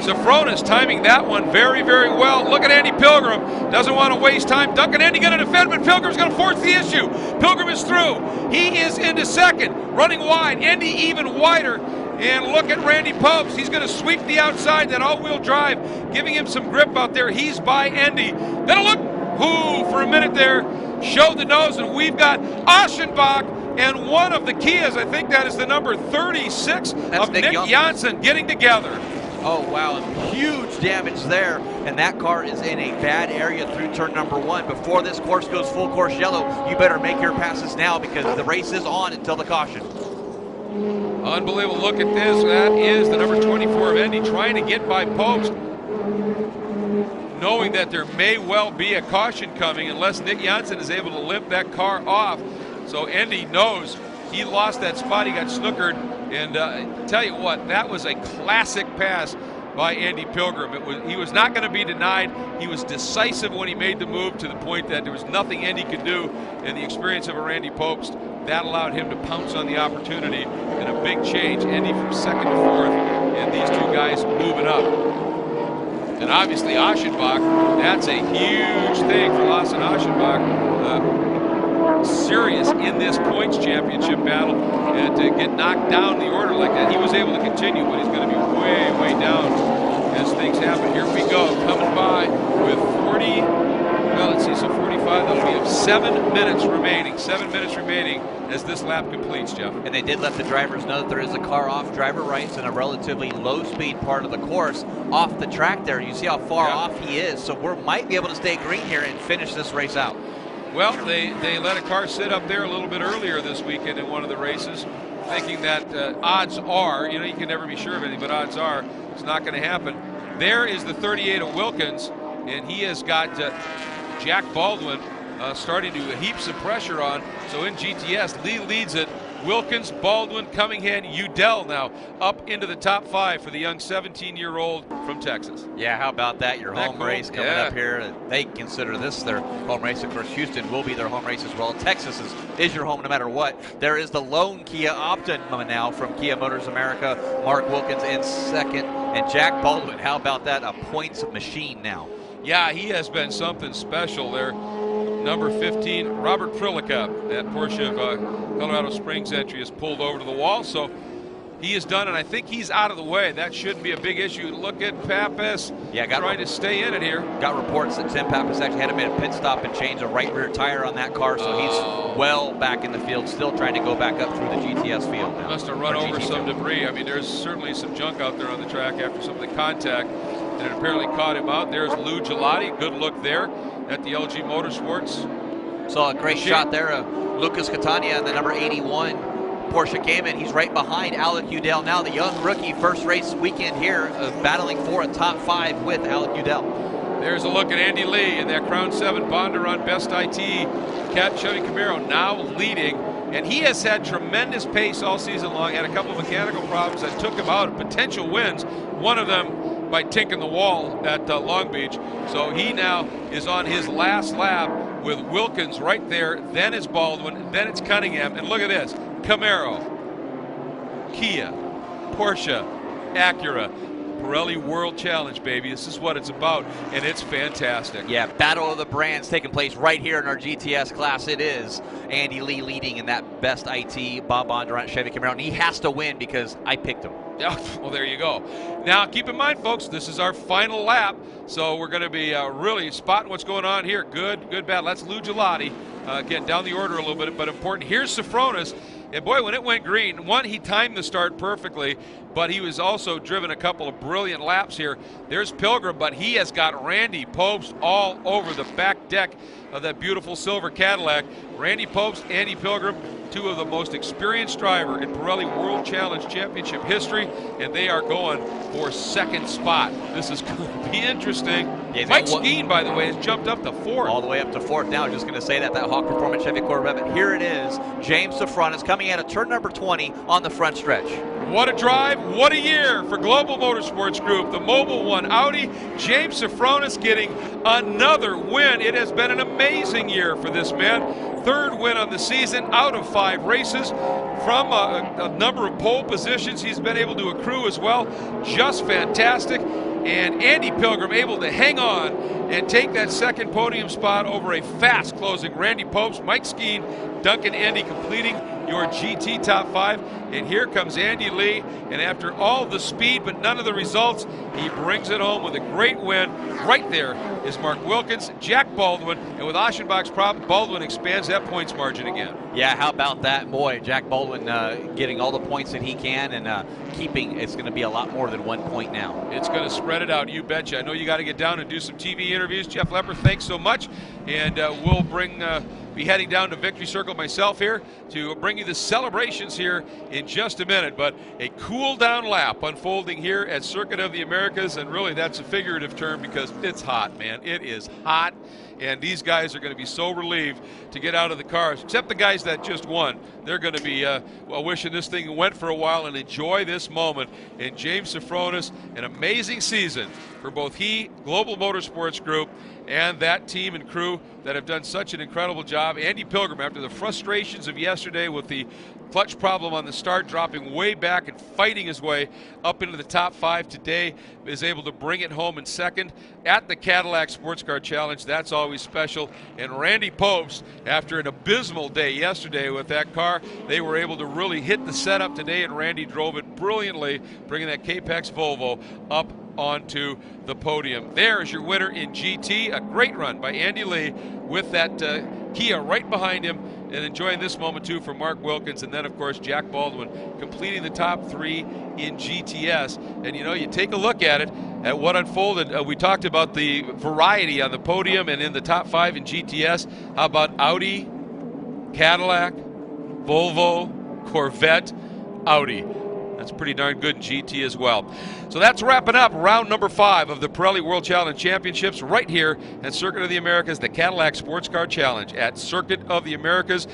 Safronis timing that one very, very well. Look at Andy Pilgrim. Doesn't want to waste time. Duncan Andy going to defend, but Pilgrim's going to force the issue. Pilgrim is through. He is into second, running wide. Andy even wider. And look at Randy Popes. He's going to sweep the outside, that all-wheel drive, giving him some grip out there. He's by Andy. Then a look. Ooh, for a minute there, showed the nose, and we've got Aschenbach and one of the Kias. I think that is the number 36 of Nick Janssen getting together. Oh, wow, and huge damage there, and that car is in a bad area through turn number 1. Before this course goes full course yellow, you better make your passes now because the race is on until the caution. Unbelievable. Look at this. That is the number 24 of Andy trying to get by Popes, knowing that there may well be a caution coming unless Nick Janssen is able to limp that car off. So Andy knows he lost that spot. He got snookered. And tell you what, that was a classic pass by Andy Pilgrim. He was not going to be denied. He was decisive when he made the move, to the point that there was nothing Andy could do. And the experience of a Randy Popes, that allowed him to pounce on the opportunity, and a big change. Andy from 2nd to 4th, and these 2 guys moving up. And obviously Aschenbach, that's a huge thing for Lasse Aschenbach. Serious in this points championship battle, and to get knocked down the order like that. He was able to continue, but he's going to be way, way down as things happen. Here we go, coming by with 40, well, let's see, so 45, that'll be 7 minutes remaining. 7 minutes remaining as this lap completes, Jeff. And they did let the drivers know that there is a car off driver rights in a relatively low-speed part of the course off the track there. You see how far off he is, so we might be able to stay green here and finish this race out. Well, they let a car sit up there a little bit earlier this weekend in one of the races, thinking that odds are, you can never be sure of anything, but odds are it's not going to happen. There is the 38 of Wilkins, and he has got Jack Baldwin starting to heap some pressure on. So in GTS, Lee leads it Wilkins, Baldwin, Cunningham, Udell now up into the top 5 for the young 17-year-old from Texas. Yeah, how about that? Your Isn't that home cool? race coming up here. They consider this their home race. Of course, Houston will be their home race as well. Texas is your home no matter what. There is the lone Kia Optima now from Kia Motors America. Mark Wilkins in second. And Jack Baldwin, how about that? A points machine now. Yeah, he has been something special there. Number 15, Robert Prilica, that Porsche of Colorado Springs entry, has pulled over to the wall, so he is done, and I think he's out of the way. That shouldn't be a big issue. Look at Pappas trying to stay in it here. Got reports that Tim Pappas actually had to make a pit stop and change a right rear tire on that car, so he's well back in the field, still trying to go back up through the GTS field now. Must have run over some debris. I mean, there's certainly some junk out there on the track after some of the contact, and it apparently caught him out. There's Lou Gelati. Good look there at the LG Motorsports. Saw a great shot there of Lucas Catania in the number 81 Porsche Cayman. He's right behind Alec Udell now, the young rookie, first race weekend here, battling for a top 5 with Alec Udell. There's a look at Andy Lee in that Crown 7 Bondurant Best IT Cat Chevy Camaro, now leading. And he has had tremendous pace all season long, had a couple of mechanical problems that took him out of potential wins, one of them by tinking the wall at Long Beach. So he now is on his last lap with Wilkins right there, then it's Baldwin, then it's Cunningham, and look at this, Camaro, Kia, Porsche, Acura, Pirelli World Challenge, baby. This is what it's about, and it's fantastic. Yeah, battle of the brands taking place right here in our GTS class. It is Andy Lee leading in that Best IT Bob Bondurant Chevy Camaro, and he has to win because I picked him. Yeah, well, there you go. Now, keep in mind, folks, this is our final lap, so we're going to be really spotting what's going on here. Good battle. That's Lou Gelati. Again, down the order a little bit, but important. Here's Sofronis. And boy, when it went green, one, he timed the start perfectly, but he was also driven a couple of brilliant laps here. There's Pilgrim, but he has got Randy Popes all over the back deck of that beautiful silver Cadillac. Randy Popes, Andy Pilgrim, two of the most experienced driver in Pirelli World Challenge Championship history, and they are going for second spot. This is going to be interesting. Yeah, Mike Skeen, by the way, has jumped up to 4th. All the way up to 4th now. Just going to say that Hawk Performance Chevy Corvette. But here it is. James Sofronis coming out of turn number 20 on the front stretch. What a drive, what a year for Global Motorsports Group. The Mobile One Audi, James Sofronis getting another win. It has been an amazing year for this man. 3rd win on the season out of 5 races. From a number of pole positions he's been able to accrue as well. Just fantastic. And Andy Pilgrim able to hang on and take that second podium spot over a fast closing Randy Popes, Mike Skeen, Duncan Andy completing your GT top 5. And here comes Andy Lee, and after all the speed but none of the results, he brings it home with a great win. Right there is Mark Wilkins, Jack Baldwin, and with Aschenbach's prop, Baldwin expands that points margin again. Yeah, how about that? Boy, Jack Baldwin getting all the points that he can and keeping, it's going to be a lot more than 1 point now. It's going to spread it out, you betcha. I know you got to get down and do some TV interviews. Jeff Lepper, thanks so much, and we'll be heading down to Victory Circle myself here to bring you the celebrations here in just a minute. But a cool down lap unfolding here at Circuit of the Americas, and really that's a figurative term because it's hot, man. It is hot, and these guys are going to be so relieved to get out of the cars, except the guys that just won. They're going to be wishing this thing went for a while and enjoy this moment. And James Sofronis, an amazing season for both he, Global Motorsports Group, and that team and crew that have done such an incredible job. Andy Pilgrim, after the frustrations of yesterday with the clutch problem on the start, dropping way back and fighting his way up into the top 5 today, is able to bring it home in second at the Cadillac Sports Car Challenge. That's always special. And Randy Popes, after an abysmal day yesterday with that car, they were able to really hit the setup today, and Randy drove it brilliantly, bringing that Capex Volvo up onto the podium. There is your winner in GT. A great run by Andy Lee with that Kia right behind him, and enjoying this moment too for Mark Wilkins, and then of course Jack Baldwin completing the top 3 in GTS. And you know, you take a look at it, at what unfolded. We talked about the variety on the podium and in the top 5 in GTS. How about Audi, Cadillac, Volvo, Corvette, Audi? That's pretty darn good in GT as well. So that's wrapping up round number 5 of the Pirelli World Challenge Championships right here at Circuit of the Americas, the Cadillac Sports Car Challenge at Circuit of the Americas.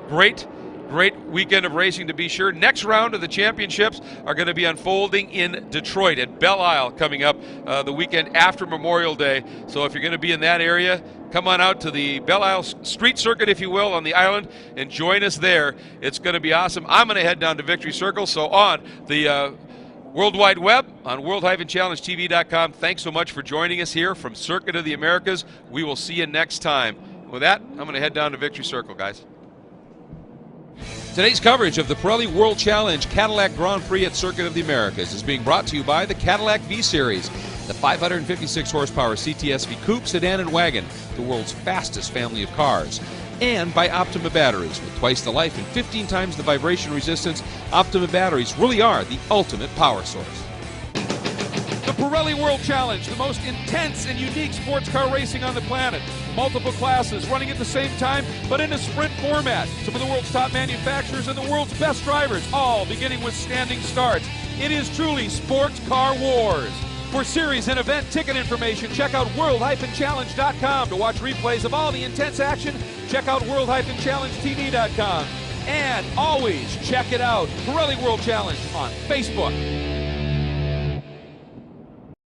Great great weekend of racing to be sure. Next round of the championships are going to be unfolding in Detroit at Belle Isle coming up the weekend after Memorial Day. So if you're going to be in that area, come on out to the Belle Isle Street Circuit, if you will, on the island, and join us there. It's going to be awesome. I'm going to head down to Victory Circle, so on the World Wide Web on world-challengetv.com. Thanks so much for joining us here from Circuit of the Americas. We will see you next time. With that, I'm going to head down to Victory Circle, guys. Today's coverage of the Pirelli World Challenge Cadillac Grand Prix at Circuit of the Americas is being brought to you by the Cadillac V-Series, the 556 horsepower CTS-V coupe, sedan, and wagon, the world's fastest family of cars. And by Optima batteries. With twice the life and 15 times the vibration resistance, Optima batteries really are the ultimate power source. The Pirelli World Challenge, the most intense and unique sports car racing on the planet. Multiple classes running at the same time, but in a sprint format. Some of the world's top manufacturers and the world's best drivers, all beginning with standing starts. It is truly sports car wars. For series and event ticket information, check out world-challenge.com. To watch replays of all the intense action, check out world-challengetv.com. And always check it out, Pirelli World Challenge on Facebook.